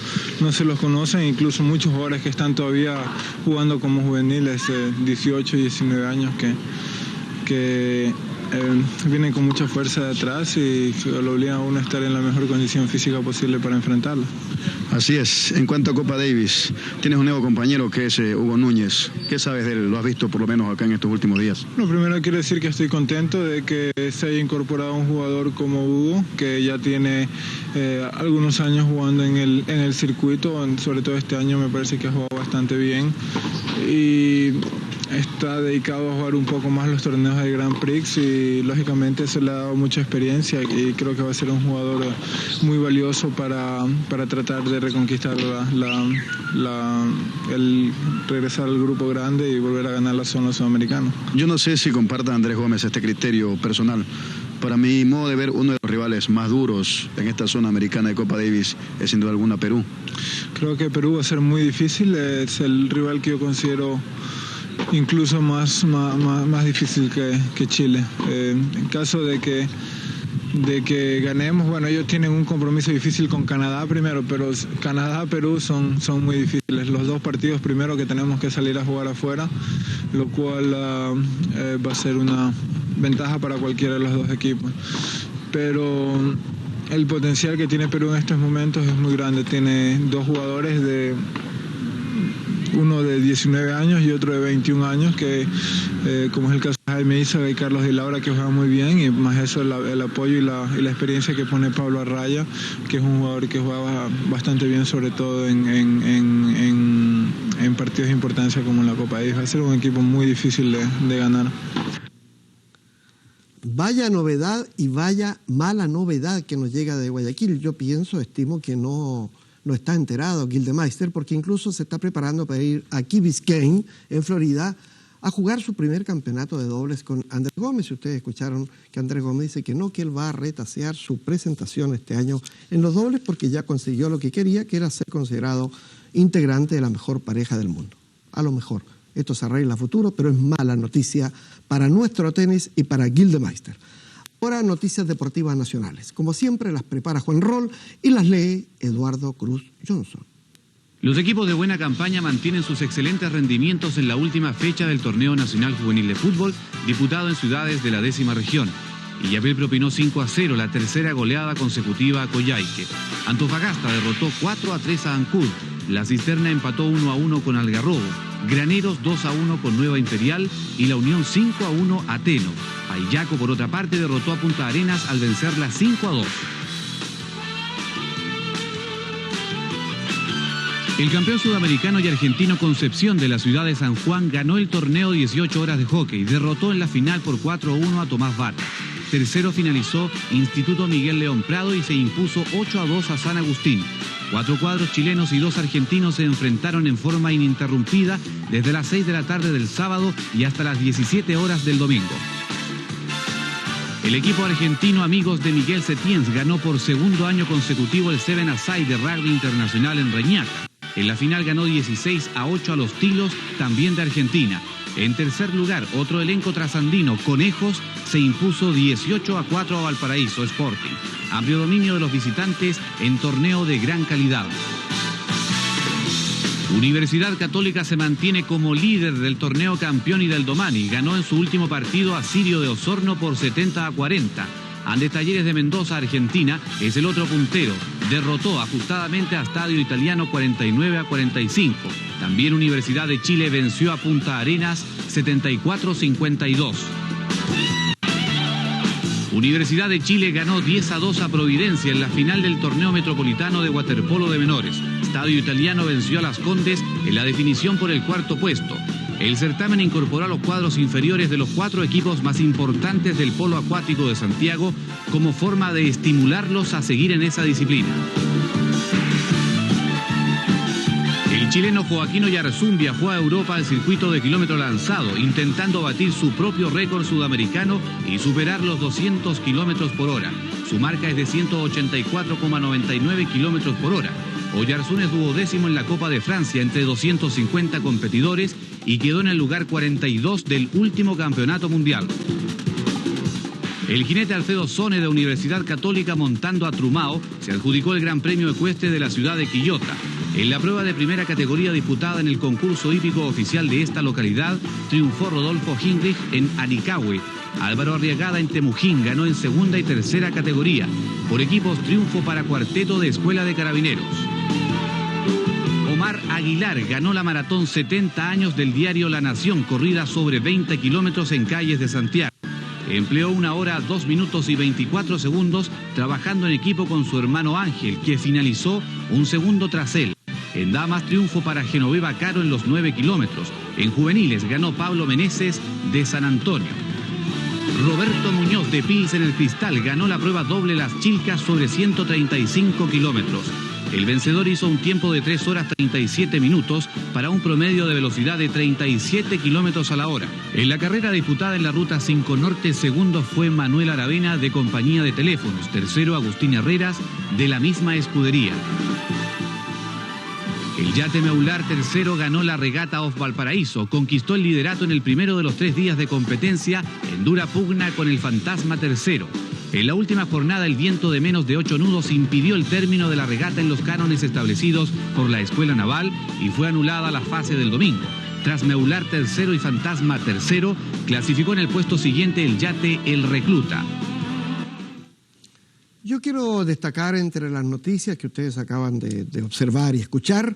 L: se los conocen, incluso muchos jugadores que están todavía jugando como juveniles, 18, 19 años, que vienen con mucha fuerza de atrás y lo obligan a uno a estar en la mejor condición física posible para enfrentarlo.
D: Así es. En cuanto a Copa Davis, tienes un nuevo compañero que es Hugo Núñez. ¿Qué sabes de él? ¿Lo has visto por lo menos acá en estos últimos días?
L: Lo primero quiero decir que estoy contento de que se haya incorporado un jugador como Hugo, que ya tiene algunos años jugando en el circuito, sobre todo este año me parece que ha jugado bastante bien y está dedicado a jugar un poco más los torneos del Grand Prix y lógicamente se le ha dado mucha experiencia y creo que va a ser un jugador muy valioso para tratar de reconquistar el regresar al grupo grande y volver a ganar la zona sudamericana.
D: Yo no sé si comparta Andrés Gómez este criterio personal. Para mi modo de ver, uno de los rivales más duros en esta zona americana de Copa Davis es sin duda alguna Perú.
L: Creo que Perú va a ser muy difícil, es el rival que yo considero incluso más difícil que Chile. En caso de que ganemos, bueno, ellos tienen un compromiso difícil con Canadá primero, pero Canadá-Perú son muy difíciles. Los dos partidos primero que tenemos que salir a jugar afuera, lo cual va a ser una ventaja para cualquiera de los dos equipos. Pero el potencial que tiene Perú en estos momentos es muy grande. Tiene dos jugadores uno de 19 años y otro de 21 años, que como es el caso de Jaime Isa y Carlos de Laura, que juegan muy bien, y más eso el apoyo y la experiencia que pone Pablo Arraya, que es un jugador que juega bastante bien, sobre todo en partidos de importancia como en la Copa Davis. Va a ser un equipo muy difícil de ganar.
A: Vaya novedad y vaya mala novedad que nos llega de Guayaquil. Yo estimo que no está enterado Gildemeister, porque incluso se está preparando para ir a Key Biscayne, en Florida, a jugar su primer campeonato de dobles con Andrés Gómez. Si ustedes escucharon que Andrés Gómez dice que él va a retasear su presentación este año en los dobles porque ya consiguió lo que quería, que era ser considerado integrante de la mejor pareja del mundo. A lo mejor esto se arregla a futuro, pero es mala noticia para nuestro tenis y para Gildemeister. Ahora noticias deportivas nacionales. Como siempre las prepara Juan Rol y las lee Eduardo Cruz Johnson.
N: Los equipos de buena campaña mantienen sus excelentes rendimientos en la última fecha del Torneo Nacional Juvenil de Fútbol, disputado en ciudades de la 10ª región. Illapel propinó 5-0, la tercera goleada consecutiva a Coyhaique. Antofagasta derrotó 4-3 a Ancud. La Cisterna empató 1-1 con Algarrobo. Graneros 2-1 con Nueva Imperial y la Unión 5-1 a Teno. Payaco, por otra parte, derrotó a Punta Arenas al vencerla 5-2. El campeón sudamericano y argentino Concepción de la ciudad de San Juan ganó el torneo 18 horas de hockey. Derrotó en la final por 4-1 a Tomás Vargas. Tercero finalizó Instituto Miguel León Prado y se impuso 8-2 a San Agustín. 4 cuadros chilenos y 2 argentinos se enfrentaron en forma ininterrumpida desde las 6 de la tarde del sábado y hasta las 17 horas del domingo. El equipo argentino Amigos de Miguel Setiens ganó por segundo año consecutivo el 7-a-Side de rugby internacional en Reñaca. En la final ganó 16-8 a los Tilos, también de Argentina. En tercer lugar, otro elenco trasandino, Conejos, se impuso 18-4 a Valparaíso Sporting. Amplio dominio de los visitantes en torneo de gran calidad. Universidad Católica se mantiene como líder del torneo campeón y del Domani. Ganó en su último partido a Sirio de Osorno por 70-40. Andes Talleres de Mendoza, Argentina, es el otro puntero. Derrotó ajustadamente a Estadio Italiano 49-45. También Universidad de Chile venció a Punta Arenas 74-52. Universidad de Chile ganó 10-2 a Providencia en la final del torneo metropolitano de waterpolo de menores. Estadio Italiano venció a Las Condes en la definición por el cuarto puesto. El certamen incorporó a los cuadros inferiores de los 4 equipos más importantes del polo acuático de Santiago como forma de estimularlos a seguir en esa disciplina. El chileno Joaquín Oyarzún viajó a Europa al circuito de kilómetro lanzado, intentando batir su propio récord sudamericano y superar los 200 kilómetros por hora. Su marca es de 184,99 kilómetros por hora. Oyarzún es 12º en la Copa de Francia entre 250 competidores y quedó en el lugar 42 del último campeonato mundial. El jinete Alfredo Sone de Universidad Católica montando a Trumao se adjudicó el Gran Premio Ecuestre de la ciudad de Quillota. En la prueba de primera categoría disputada en el concurso hípico oficial de esta localidad, triunfó Rodolfo Hinrich en Anicahue. Álvaro Arriagada en Temujín ganó en segunda y tercera categoría. Por equipos, triunfo para cuarteto de Escuela de Carabineros. Omar Aguilar ganó la maratón 70 años del diario La Nación, corrida sobre 20 kilómetros en calles de Santiago. Empleó 1 hora, 2 minutos y 24 segundos trabajando en equipo con su hermano Ángel, que finalizó un segundo tras él. En damas, triunfo para Genoveva Caro en los 9 kilómetros. En juveniles ganó Pablo Meneses de San Antonio. Roberto Muñoz de Pils en el Cristal ganó la prueba doble Las Chilcas sobre 135 kilómetros. El vencedor hizo un tiempo de 3 horas 37 minutos para un promedio de velocidad de 37 kilómetros a la hora. En la carrera disputada en la Ruta 5 Norte, segundo fue Manuel Aravena de Compañía de Teléfonos, tercero Agustín Herreras de la misma escudería. El Yate Meular tercero ganó la regata Off Valparaíso, conquistó el liderato en el primero de los 3 días de competencia en dura pugna con el Fantasma tercero. En la última jornada, el viento de menos de 8 nudos impidió el término de la regata en los cánones establecidos por la Escuela Naval y fue anulada la fase del domingo. Tras Meular tercero y Fantasma tercero, clasificó en el puesto siguiente el yate El Recluta.
A: Yo quiero destacar entre las noticias que ustedes acaban de observar y escuchar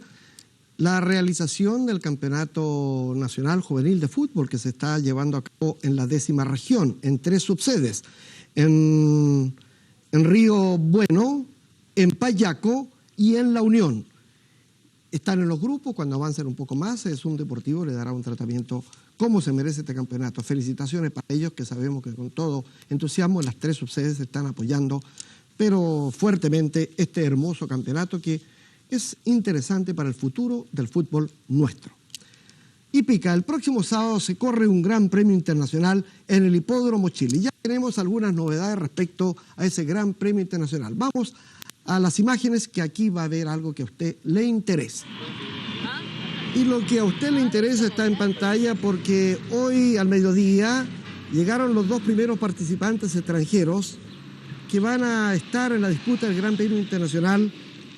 A: la realización del Campeonato Nacional Juvenil de Fútbol que se está llevando a cabo en la 10ª región, en 3 subsedes. En Río Bueno, en Payaco y en La Unión. Están en los grupos, cuando avancen un poco más, es un deportivo, le dará un tratamiento como se merece este campeonato. Felicitaciones para ellos, que sabemos que con todo entusiasmo en las 3 subsedes están apoyando, pero fuertemente, este hermoso campeonato que es interesante para el futuro del fútbol nuestro. Hípica, el próximo sábado se corre un gran premio internacional en el Hipódromo Chile. Ya tenemos algunas novedades respecto a ese gran premio internacional. Vamos a las imágenes, que aquí va a ver algo que a usted le interesa. Y lo que a usted le interesa está en pantalla, porque hoy al mediodía llegaron los 2 primeros participantes extranjeros que van a estar en la disputa del Gran Premio Internacional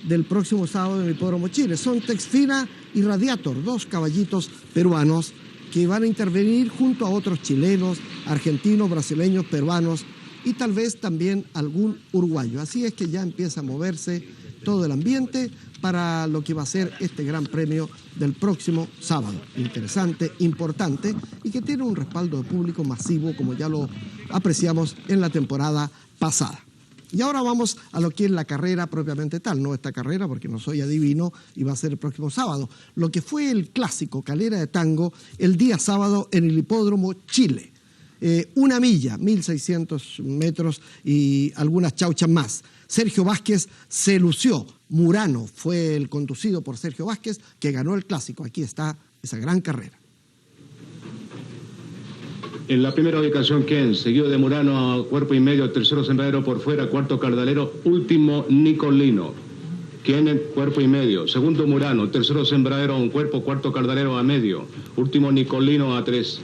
A: del próximo sábado en el Hipódromo Chile. Son Texfina y Radiator, 2 caballitos peruanos que van a intervenir junto a otros chilenos, argentinos, brasileños, peruanos y tal vez también algún uruguayo. Así es que ya empieza a moverse todo el ambiente para lo que va a ser este gran premio del próximo sábado. Interesante, importante y que tiene un respaldo de público masivo, como ya lo apreciamos en la temporada pasada. Y ahora vamos a lo que es la carrera propiamente tal, no esta carrera porque no soy adivino y va a ser el próximo sábado. Lo que fue el clásico Calera de Tango el día sábado en el Hipódromo Chile. 1 milla, 1.600 metros y algunas chauchas más. Sergio Vázquez se lució. Murano fue el conducido por Sergio Vázquez que ganó el clásico. Aquí está esa gran carrera.
O: En la primera ubicación, Ken, seguido de Murano a cuerpo y medio, tercero Sembradero por fuera, cuarto Cardalero, último Nicolino. Ken en cuerpo y medio, segundo Murano, tercero Sembradero a un cuerpo, cuarto Cardalero a medio, último Nicolino a 3.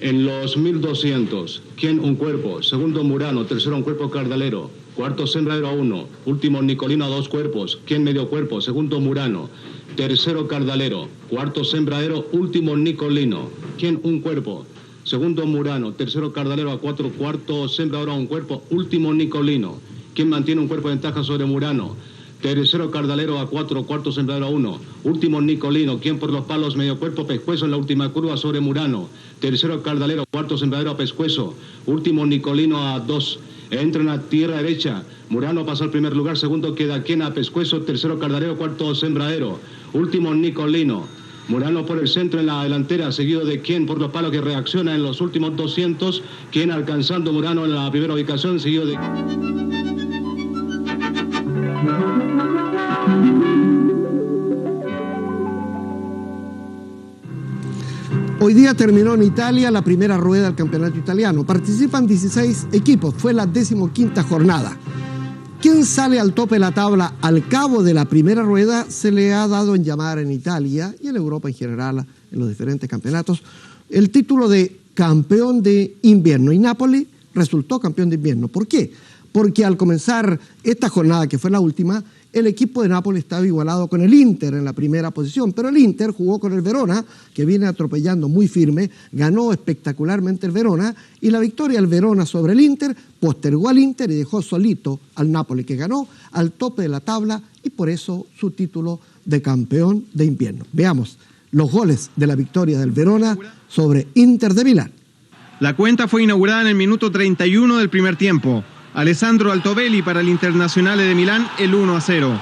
O: En los 1200, Ken un cuerpo, segundo Murano, tercero un cuerpo Cardalero, cuarto Sembradero a 1, último Nicolino a 2 cuerpos, Ken medio cuerpo, segundo Murano, tercero Cardalero, cuarto Sembradero, último Nicolino, Ken un cuerpo, segundo Murano, tercero Cardalero a 4, cuarto Sembradero a un cuerpo, último Nicolino, quien mantiene un cuerpo de ventaja sobre Murano, tercero Cardalero a 4, cuarto Sembradero a 1, último Nicolino, quien por los palos medio cuerpo Pescuezo en la última curva sobre Murano, tercero Cardalero, cuarto Sembradero a Pescuezo, último Nicolino a 2, entran a tierra derecha, Murano pasa al primer lugar, segundo queda quien a Pescuezo, tercero Cardalero, cuarto Sembradero, último Nicolino. Murano por el centro en la delantera, seguido de quien por los palos que reacciona en los últimos 200, quien alcanzando Murano en la primera ubicación, seguido de...
A: Hoy día terminó en Italia la primera rueda del campeonato italiano. Participan 16 equipos, fue la 15ª jornada. Quien sale al tope de la tabla al cabo de la primera rueda se le ha dado en llamar en Italia y en Europa en general, en los diferentes campeonatos, el título de campeón de invierno. Y Napoli resultó campeón de invierno. ¿Por qué? Porque al comenzar esta jornada, que fue la última, el equipo de Nápoles estaba igualado con el Inter en la primera posición, pero el Inter jugó con el Verona, que viene atropellando muy firme, ganó espectacularmente el Verona, y la victoria del Verona sobre el Inter postergó al Inter y dejó solito al Nápoles, que ganó al tope de la tabla y por eso su título de campeón de invierno. Veamos los goles de la victoria del Verona sobre Inter de Milán.
F: La cuenta fue inaugurada en el minuto 31 del primer tiempo. Alessandro Altobelli para el Internazionale de Milán, el 1-0.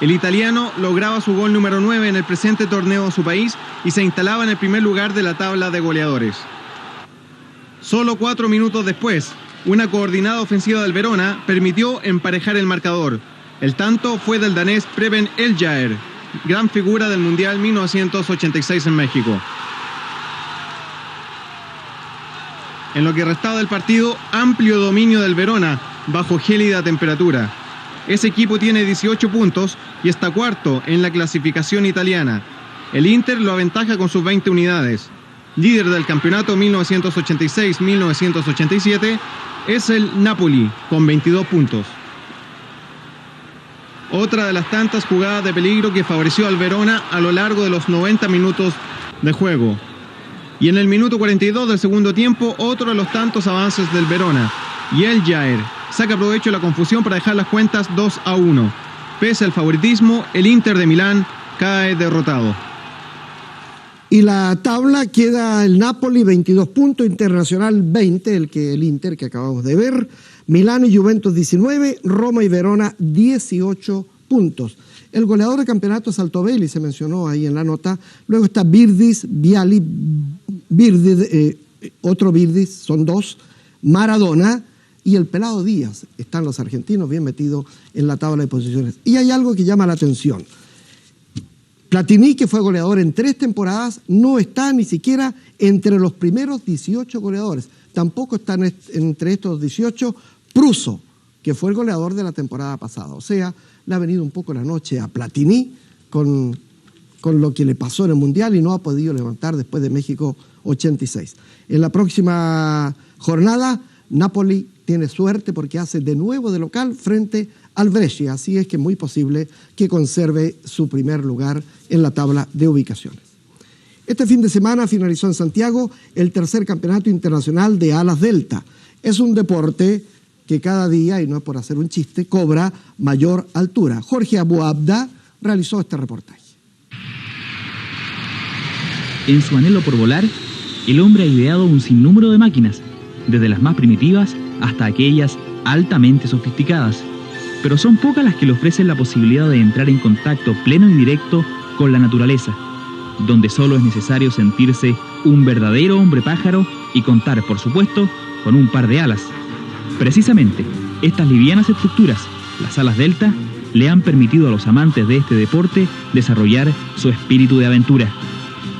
F: El italiano lograba su gol número 9 en el presente torneo de su país y se instalaba en el primer lugar de la tabla de goleadores. Solo 4 minutos después, una coordinada ofensiva del Verona permitió emparejar el marcador. El tanto fue del danés Preben Elgjaer, gran figura del Mundial 1986 en México. En lo que restaba del partido, amplio dominio del Verona bajo gélida temperatura. Ese equipo tiene 18 puntos y está cuarto en la clasificación italiana. El Inter lo aventaja con sus 20 unidades. Líder del campeonato 1986-1987 es el Napoli con 22 puntos. Otra de las tantas jugadas de peligro que favoreció al Verona a lo largo de los 90 minutos de juego. Y en el minuto 42 del segundo tiempo, otro de los tantos avances del Verona. Y Elgjaer saca provecho de la confusión para dejar las cuentas 2-1. Pese al favoritismo, el Inter de Milán cae derrotado.
A: Y la tabla queda el Napoli 22 puntos, Internacional 20, el Inter que acabamos de ver, Milán y Juventus 19, Roma y Verona 18 puntos. El goleador de campeonato es Altobelli, se mencionó ahí en la nota. Luego está Virdis, Viali, otro Virdis, son dos, Maradona y el Pelado Díaz. Están los argentinos bien metidos en la tabla de posiciones. Y hay algo que llama la atención. Platini, que fue goleador en 3 temporadas, no está ni siquiera entre los primeros 18 goleadores. Tampoco está entre estos 18 Pruso, que fue el goleador de la temporada pasada. O sea, le ha venido un poco la noche a Platini con lo que le pasó en el Mundial y no ha podido levantar después de México 86. En la próxima jornada, Napoli tiene suerte porque hace de nuevo de local frente al Brescia, así es que es muy posible que conserve su primer lugar en la tabla de ubicaciones. Este fin de semana finalizó en Santiago el tercer campeonato internacional de alas delta. Es un deporte que cada día, y no es por hacer un chiste, cobra mayor altura. Jorge Abuabda realizó este reportaje.
P: En su anhelo por volar, el hombre ha ideado un sinnúmero de máquinas, desde las más primitivas hasta aquellas altamente sofisticadas. Pero son pocas las que le ofrecen la posibilidad de entrar en contacto pleno y directo con la naturaleza, donde solo es necesario sentirse un verdadero hombre pájaro y contar, por supuesto, con un par de alas. Precisamente, estas livianas estructuras, las alas delta, le han permitido a los amantes de este deporte desarrollar su espíritu de aventura.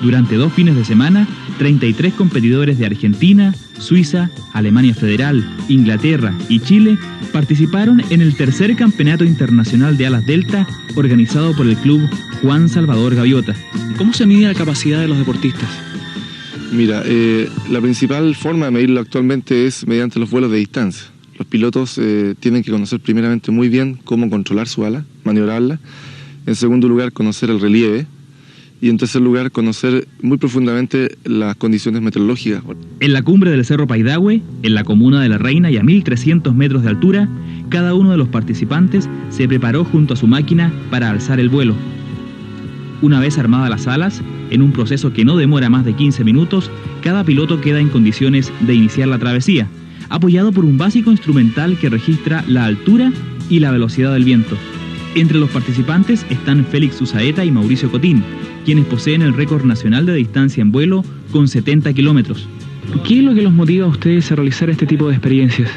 P: Durante 2 fines de semana, 33 competidores de Argentina, Suiza, Alemania Federal, Inglaterra y Chile participaron en el tercer campeonato internacional de alas delta organizado por el club Juan Salvador Gaviota.
Q: ¿Cómo se mide la capacidad de los deportistas?
R: Mira, la principal forma de medirlo actualmente es mediante los vuelos de distancia. Los pilotos tienen que conocer primeramente muy bien cómo controlar su ala, maniobrarla. En segundo lugar, conocer el relieve. Y en tercer lugar, conocer muy profundamente las condiciones meteorológicas.
P: En la cumbre del Cerro Paidahue, en la comuna de La Reina y a 1.300 metros de altura, cada uno de los participantes se preparó junto a su máquina para alzar el vuelo. Una vez armadas las alas, en un proceso que no demora más de 15 minutos, cada piloto queda en condiciones de iniciar la travesía, apoyado por un básico instrumental que registra la altura y la velocidad del viento. Entre los participantes están Félix Usaeta y Mauricio Cotín, quienes poseen el récord nacional de distancia en vuelo con 70 kilómetros.
Q: ¿Qué es lo que los motiva a ustedes a realizar este tipo de experiencias?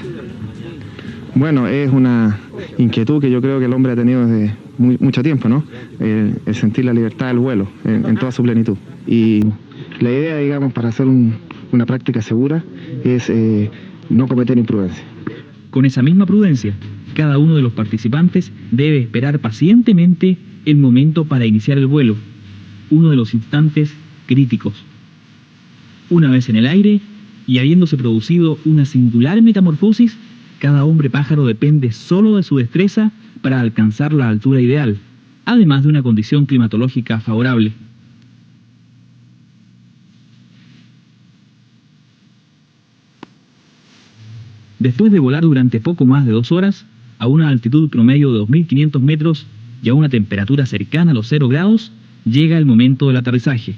Y: Bueno, es una inquietud que yo creo que el hombre ha tenido desde mucho tiempo, ¿no? El sentir la libertad del vuelo en toda su plenitud. Y la idea, digamos, para hacer una práctica segura es no cometer imprudencia.
P: Con esa misma prudencia, cada uno de los participantes debe esperar pacientemente el momento para iniciar el vuelo, uno de los instantes críticos. Una vez en el aire y habiéndose producido una singular metamorfosis, cada hombre pájaro depende solo de su destreza para alcanzar la altura ideal, además de una condición climatológica favorable. Después de volar durante poco más de 2 horas, a una altitud promedio de 2.500 metros y a una temperatura cercana a los 0 grados, llega el momento del aterrizaje.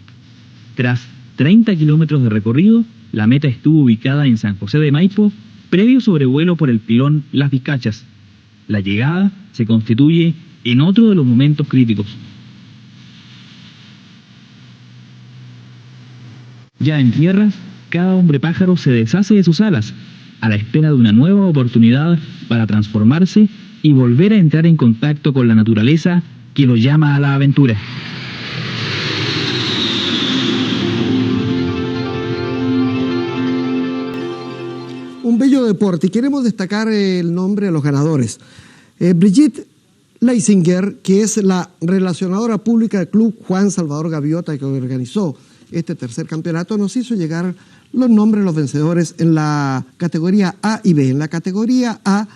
P: Tras 30 kilómetros de recorrido, la meta estuvo ubicada en San José de Maipo, previo sobrevuelo por el pilón Las Vizcachas. La llegada se constituye en otro de los momentos críticos. Ya en tierra, cada hombre pájaro se deshace de sus alas, a la espera de una nueva oportunidad para transformarse y volver a entrar en contacto con la naturaleza que lo llama a la aventura.
A: Un bello deporte, y queremos destacar el nombre de los ganadores. Brigitte Leisinger, que es la relacionadora pública del Club Juan Salvador Gaviota, que organizó este tercer campeonato, nos hizo llegar los nombres de los vencedores en la categoría A y B. En la categoría A,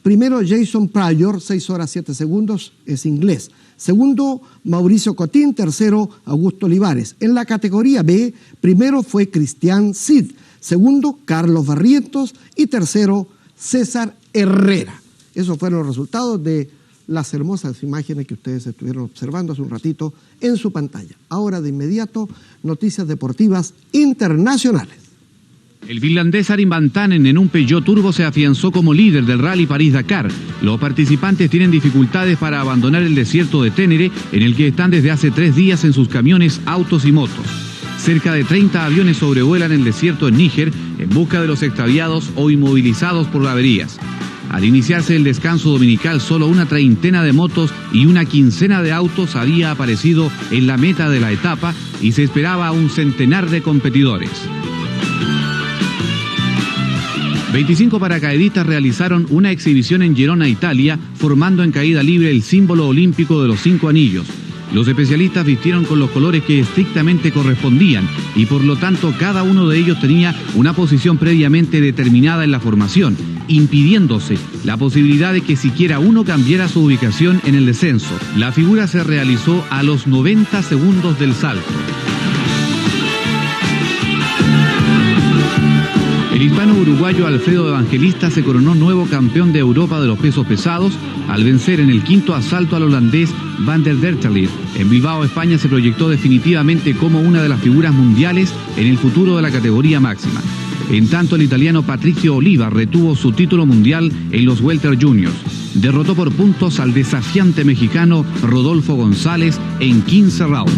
A: primero Jason Pryor, 6 horas 7 segundos, es inglés. Segundo, Mauricio Cotín. Tercero, Augusto Olivares. En la categoría B, primero fue Cristian Cid. Segundo, Carlos Barrientos. Y tercero, César Herrera. Esos fueron los resultados de las hermosas imágenes que ustedes estuvieron observando hace un ratito en su pantalla. Ahora de inmediato, noticias deportivas internacionales.
N: El finlandés Arin van Tanen en un Peugeot Turbo se afianzó como líder del Rally París-Dakar. Los participantes tienen dificultades para abandonar el desierto de Ténere, en el que están desde hace 3 días en sus camiones, autos y motos. Cerca de 30 aviones sobrevuelan el desierto en Níger en busca de los extraviados o inmovilizados por averías. Al iniciarse el descanso dominical, solo una treintena de motos y una quincena de autos había aparecido en la meta de la etapa y se esperaba un centenar de competidores. 25 paracaidistas realizaron una exhibición en Gerona, Italia, formando en caída libre el símbolo olímpico de los 5 anillos. Los especialistas vistieron con los colores que estrictamente correspondían y por lo tanto cada uno de ellos tenía una posición previamente determinada en la formación, impidiéndose la posibilidad de que siquiera uno cambiara su ubicación en el descenso. La figura se realizó a los 90 segundos del salto. El hispano-uruguayo Alfredo Evangelista se coronó nuevo campeón de Europa de los pesos pesados al vencer en el quinto asalto al holandés Van der Dertelir. En Bilbao, España, se proyectó definitivamente como una de las figuras mundiales en el futuro de la categoría máxima. En tanto, el italiano Patricio Oliva retuvo su título mundial en los Welter Juniors. Derrotó por puntos al desafiante mexicano Rodolfo González en 15 rounds.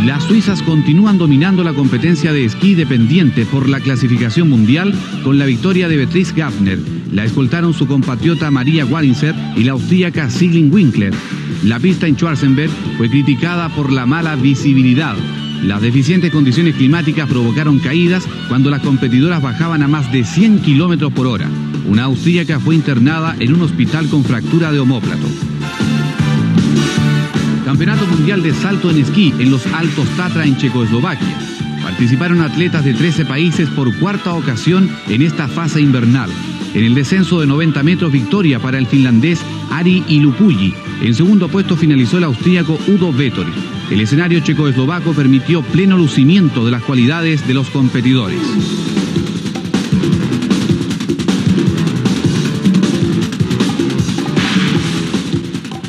N: Las suizas continúan dominando la competencia de esquí de pendiente por la clasificación mundial con la victoria de Beatrice Gafner. La escoltaron su compatriota María Warinser y la austríaca Siglin Winkler. La pista en Schwarzenberg fue criticada por la mala visibilidad. Las deficientes condiciones climáticas provocaron caídas cuando las competidoras bajaban a más de 100 kilómetros por hora. Una austríaca fue internada en un hospital con fractura de omóplato. Campeonato Mundial de Salto en Esquí en los Altos Tatra en Checoslovaquia. Participaron atletas de 13 países por cuarta ocasión en esta fase invernal. En el descenso de 90 metros, victoria para el finlandés Ari Ilupuyi. En segundo puesto finalizó el austríaco Udo Vettori. El escenario checoslovaco permitió pleno lucimiento de las cualidades de los competidores.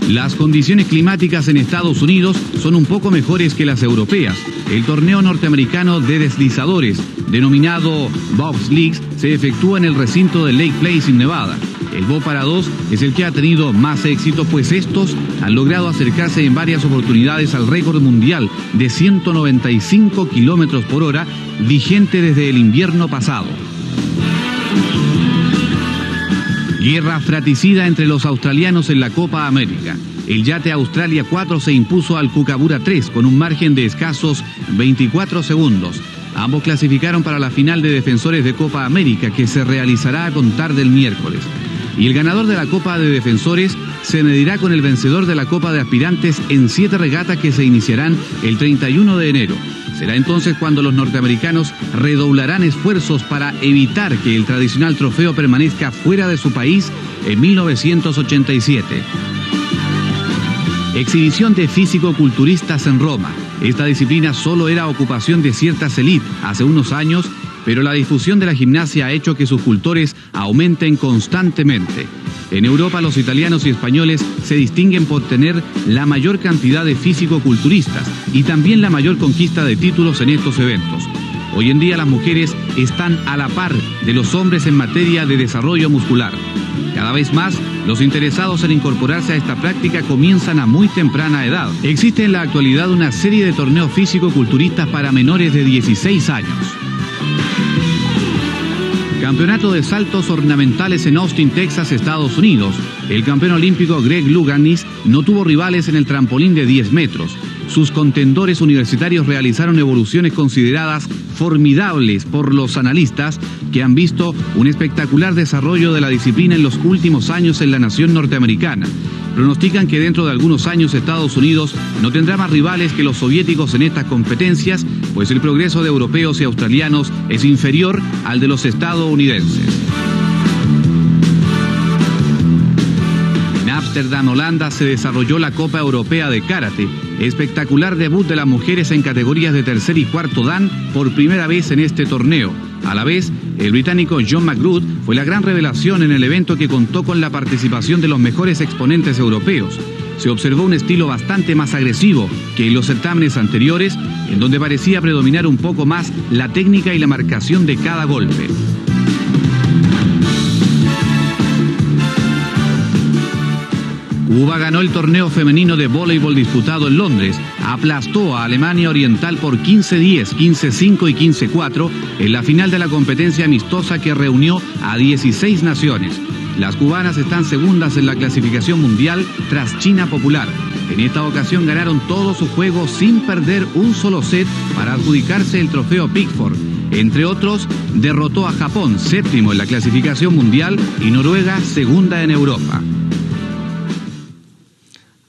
N: Las condiciones climáticas en Estados Unidos son un poco mejores que las europeas. El torneo norteamericano de deslizadores, denominado Bob's Leagues, se efectúa en el recinto de Lake Place en Nevada. El Bob para 2 es el que ha tenido más éxito, pues estos han logrado acercarse en varias oportunidades al récord mundial de 195 kilómetros por hora, vigente desde el invierno pasado. Guerra fratricida entre los australianos en la Copa América. El yate Australia 4 se impuso al Kookaburra 3 con un margen de escasos 24 segundos. Ambos clasificaron para la final de Defensores de Copa América, que se realizará a contar del miércoles. Y el ganador de la Copa de Defensores se medirá con el vencedor de la Copa de Aspirantes en 7 regatas que se iniciarán el 31 de enero. Será entonces cuando los norteamericanos redoblarán esfuerzos para evitar que el tradicional trofeo permanezca fuera de su país en 1987. Exhibición de físico-culturistas en Roma. Esta disciplina solo era ocupación de ciertas élites hace unos años, pero la difusión de la gimnasia ha hecho que sus cultores aumenten constantemente. En Europa, los italianos y españoles se distinguen por tener la mayor cantidad de físico-culturistas y también la mayor conquista de títulos en estos eventos. Hoy en día las mujeres están a la par de los hombres en materia de desarrollo muscular. Cada vez más, los interesados en incorporarse a esta práctica comienzan a muy temprana edad. Existe en la actualidad una serie de torneos físico-culturistas para menores de 16 años. Campeonato de saltos ornamentales en Austin, Texas, Estados Unidos. El campeón olímpico Greg Louganis no tuvo rivales en el trampolín de 10 metros. Sus contendores universitarios realizaron evoluciones consideradas formidables por los analistas, que han visto un espectacular desarrollo de la disciplina en los últimos años en la nación norteamericana. Pronostican que dentro de algunos años Estados Unidos no tendrá más rivales que los soviéticos en estas competencias, pues el progreso de europeos y australianos es inferior al de los estadounidenses. En Ámsterdam, Holanda, se desarrolló la Copa Europea de Karate. Espectacular debut de las mujeres en categorías de tercer y cuarto dan por primera vez en este torneo. A la vez, el británico John McGrath fue la gran revelación en el evento, que contó con la participación de los mejores exponentes europeos. Se observó un estilo bastante más agresivo que en los certámenes anteriores, en donde parecía predominar un poco más la técnica y la marcación de cada golpe. Cuba ganó el torneo femenino de voleibol disputado en Londres. Aplastó a Alemania Oriental por 15-10, 15-5 y 15-4 en la final de la competencia amistosa que reunió a 16 naciones. Las cubanas están segundas en la clasificación mundial tras China Popular. En esta ocasión ganaron todos sus juegos sin perder un solo set para adjudicarse el trofeo Pickford. Entre otros, derrotó a Japón, séptimo en la clasificación mundial, y Noruega, segunda en Europa.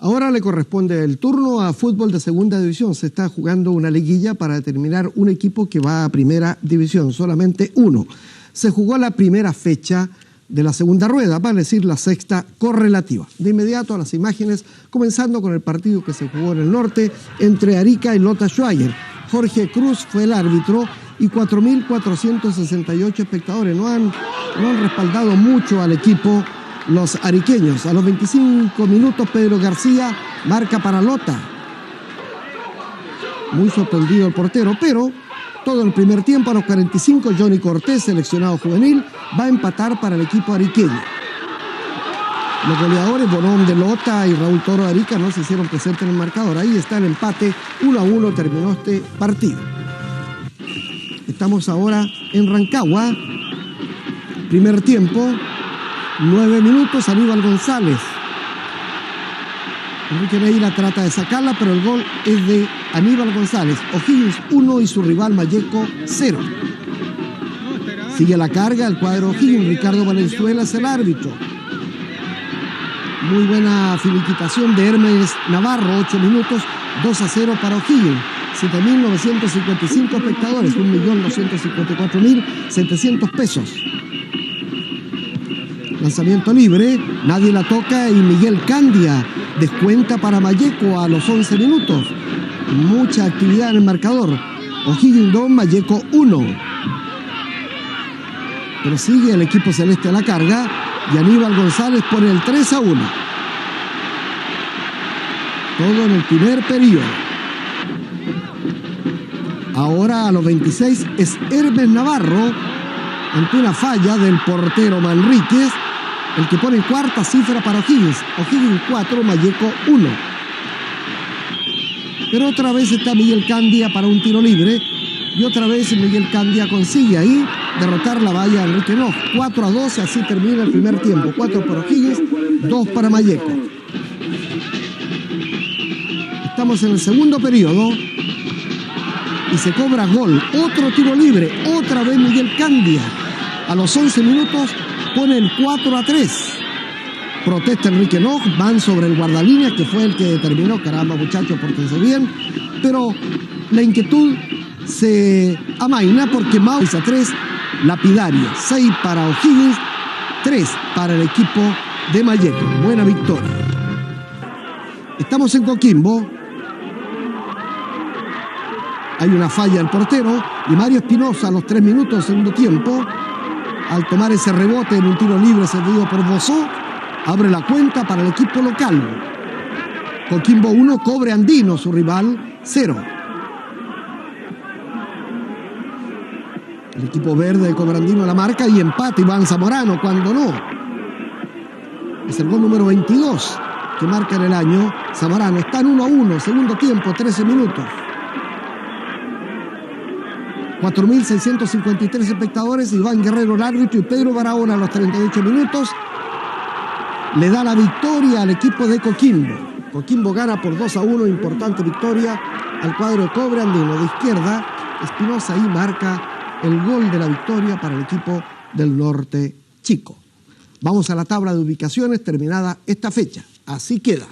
A: Ahora le corresponde el turno a fútbol de segunda división. Se está jugando una liguilla para determinar un equipo que va a primera división, solamente uno. Se jugó la primera fecha de la segunda rueda, vale decir la sexta correlativa. De inmediato a las imágenes, comenzando con el partido que se jugó en el norte entre Arica y Lota Schwager. Jorge Cruz fue el árbitro y 4.468 espectadores. No han respaldado mucho al equipo los ariqueños. A los 25 minutos, Pedro García marca para Lota. Muy sorprendido el portero, pero todo el primer tiempo, a los 45, Johnny Cortés, seleccionado juvenil, va a empatar para el equipo ariqueño. Los goleadores Bonón de Lota y Raúl Toro de Arica no se hicieron presentes en el marcador. Ahí está el empate, 1-1 terminó este partido. Estamos ahora en Rancagua. Primer tiempo, 9 minutos, Aníbal González. Enrique Neira trata de sacarla, pero el gol es de Aníbal González. O'Higgins 1 y su rival Malleco 0. Sigue la carga el cuadro O'Higgins. Ricardo Valenzuela es el árbitro. Muy buena finiquitación de Hermes Navarro, 8 minutos, 2-0 para O'Higgins. 7.955 espectadores, 1.254.700 pesos. Lanzamiento libre, nadie la toca y Miguel Candia descuenta para Malleco a los 11 minutos. Mucha actividad en el marcador. O'Higgins 2, Malleco 1. Pero sigue el equipo celeste a la carga y Aníbal González pone el 3-1. Todo en el primer periodo. Ahora a los 26 es Hermes Navarro, ante una falla del portero Manríquez, el que pone cuarta cifra para O'Higgins. O'Higgins 4, Malleco 1. Pero otra vez está Miguel Candia para un tiro libre. Y otra vez Miguel Candia consigue ahí derrotar la valla de Enrique Noff. 4-2, así termina el primer tiempo. 4 para O'Higgins, 2 para Malleco. Estamos en el segundo periodo. Y se cobra gol. Otro tiro libre. Otra vez Miguel Candia. A los 11 minutos pone el 4-3. Protesta Enrique Nog, van sobre el guardalíneas, que fue el que determinó, caramba muchachos, pórtense bien, pero la inquietud se amaina porque Mau hizo 3 lapidarios, 6 para O'Higgins, 3 para el equipo de Malleco. Buena victoria. Estamos en Coquimbo. Hay una falla del portero y Mario Espinosa a los 3 minutos del segundo tiempo, al tomar ese rebote en un tiro libre cedido por Bozó, abre la cuenta para el equipo local. Coquimbo 1, Cobre Andino, su rival, 0. El equipo verde de Cobre Andino la marca y empate Iván Zamorano, cuando no. Es el gol número 22 que marca en el año. Zamorano está en 1-1, segundo tiempo, 13 minutos. 4.653 espectadores, Iván Guerrero el árbitro y Pedro Barahona a los 38 minutos le da la victoria al equipo de Coquimbo. Coquimbo gana por 2-1, importante victoria al cuadro de Cobre Andino. De izquierda, Espinosa ahí marca el gol de la victoria para el equipo del Norte Chico. Vamos a la tabla de ubicaciones terminada esta fecha. Así queda.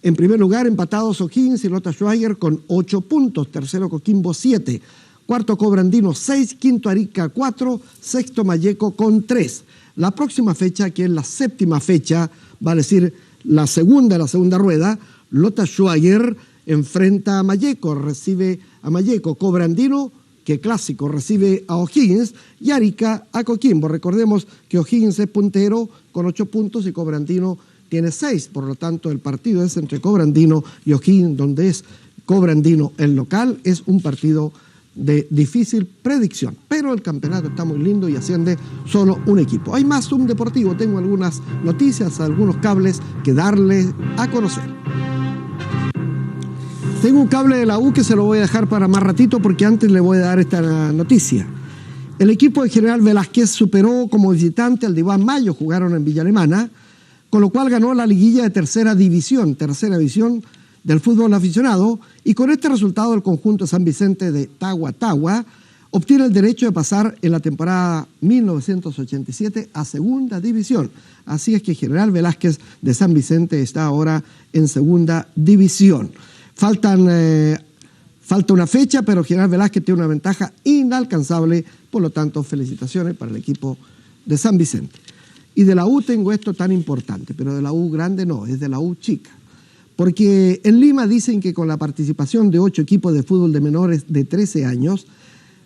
A: En primer lugar, empatados O'Higgins y Lota Schwager con 8 puntos. Tercero, Coquimbo 7. Cuarto, Cobre Andino 6. Quinto, Arica 4. Sexto, Malleco con 3. La próxima fecha, que es la séptima fecha, va a decir la segunda rueda, Lota Schwager enfrenta a Malleco, recibe a Malleco. Cobre Andino, que clásico, recibe a O'Higgins, y Arica a Coquimbo. Recordemos que O'Higgins es puntero con 8 puntos y Cobre Andino tiene 6, por lo tanto el partido es entre Cobre Andino y O'Higgins, donde es Cobre Andino el local. Es un partido de difícil predicción, pero el campeonato está muy lindo y asciende solo un equipo. Hay más Zoom Deportivo, tengo algunas noticias, algunos cables que darles a conocer. Tengo un cable de la U que se lo voy a dejar para más ratito porque antes le voy a dar esta noticia. El equipo de General Velázquez superó como visitante al Diván Mayo, jugaron en Villa Alemana, con lo cual ganó la liguilla de tercera división del fútbol aficionado, y con este resultado el conjunto de San Vicente de Tagua obtiene el derecho de pasar en la temporada 1987 a segunda división. Así es que General Velázquez de San Vicente está ahora en segunda división. Falta una fecha, pero General Velázquez tiene una ventaja inalcanzable, por lo tanto felicitaciones para el equipo de San Vicente. Y de la U tengo esto tan importante, pero de la U grande no, es de la U chica. Porque en Lima dicen que con la participación de 8 equipos de fútbol de menores de 13 años,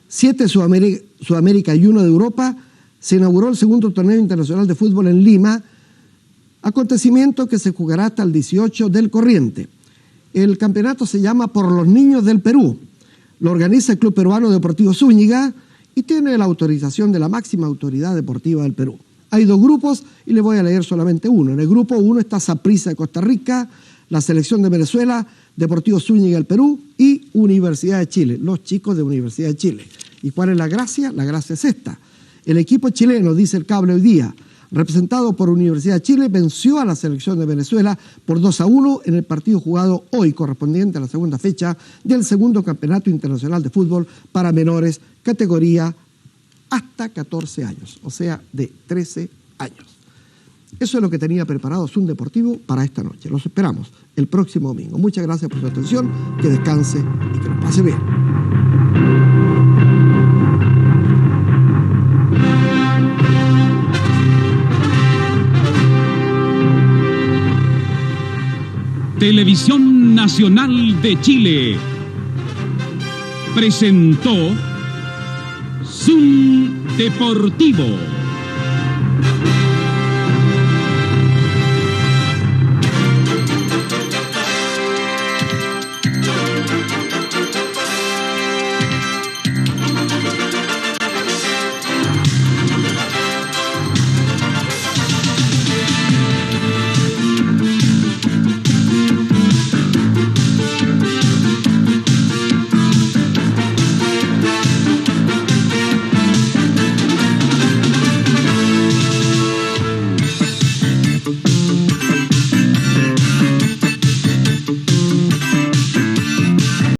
A: 7 de Sudamérica y 1 de Europa, se inauguró el segundo torneo internacional de fútbol en Lima, acontecimiento que se jugará hasta el 18 del corriente. El campeonato se llama Por los Niños del Perú. Lo organiza el Club Peruano Deportivo Zúñiga y tiene la autorización de la máxima autoridad deportiva del Perú. Hay 2 grupos y le voy a leer solamente uno. En el grupo 1 está Saprissa de Costa Rica, la Selección de Venezuela, Deportivo Zúñiga del Perú y Universidad de Chile, los chicos de Universidad de Chile. ¿Y cuál es la gracia? La gracia es esta. El equipo chileno, dice el cable hoy día, representado por Universidad de Chile, venció a la Selección de Venezuela por 2-1 en el partido jugado hoy, correspondiente a la segunda fecha del segundo Campeonato Internacional de Fútbol para menores, categoría hasta 14 años, o sea, de 13 años. Eso es lo que tenía preparado Zoom Deportivo para esta noche. Los esperamos el próximo domingo. Muchas gracias por su atención, que descanse y que nos pase bien.
B: Televisión Nacional de Chile presentó Zoom Deportivo.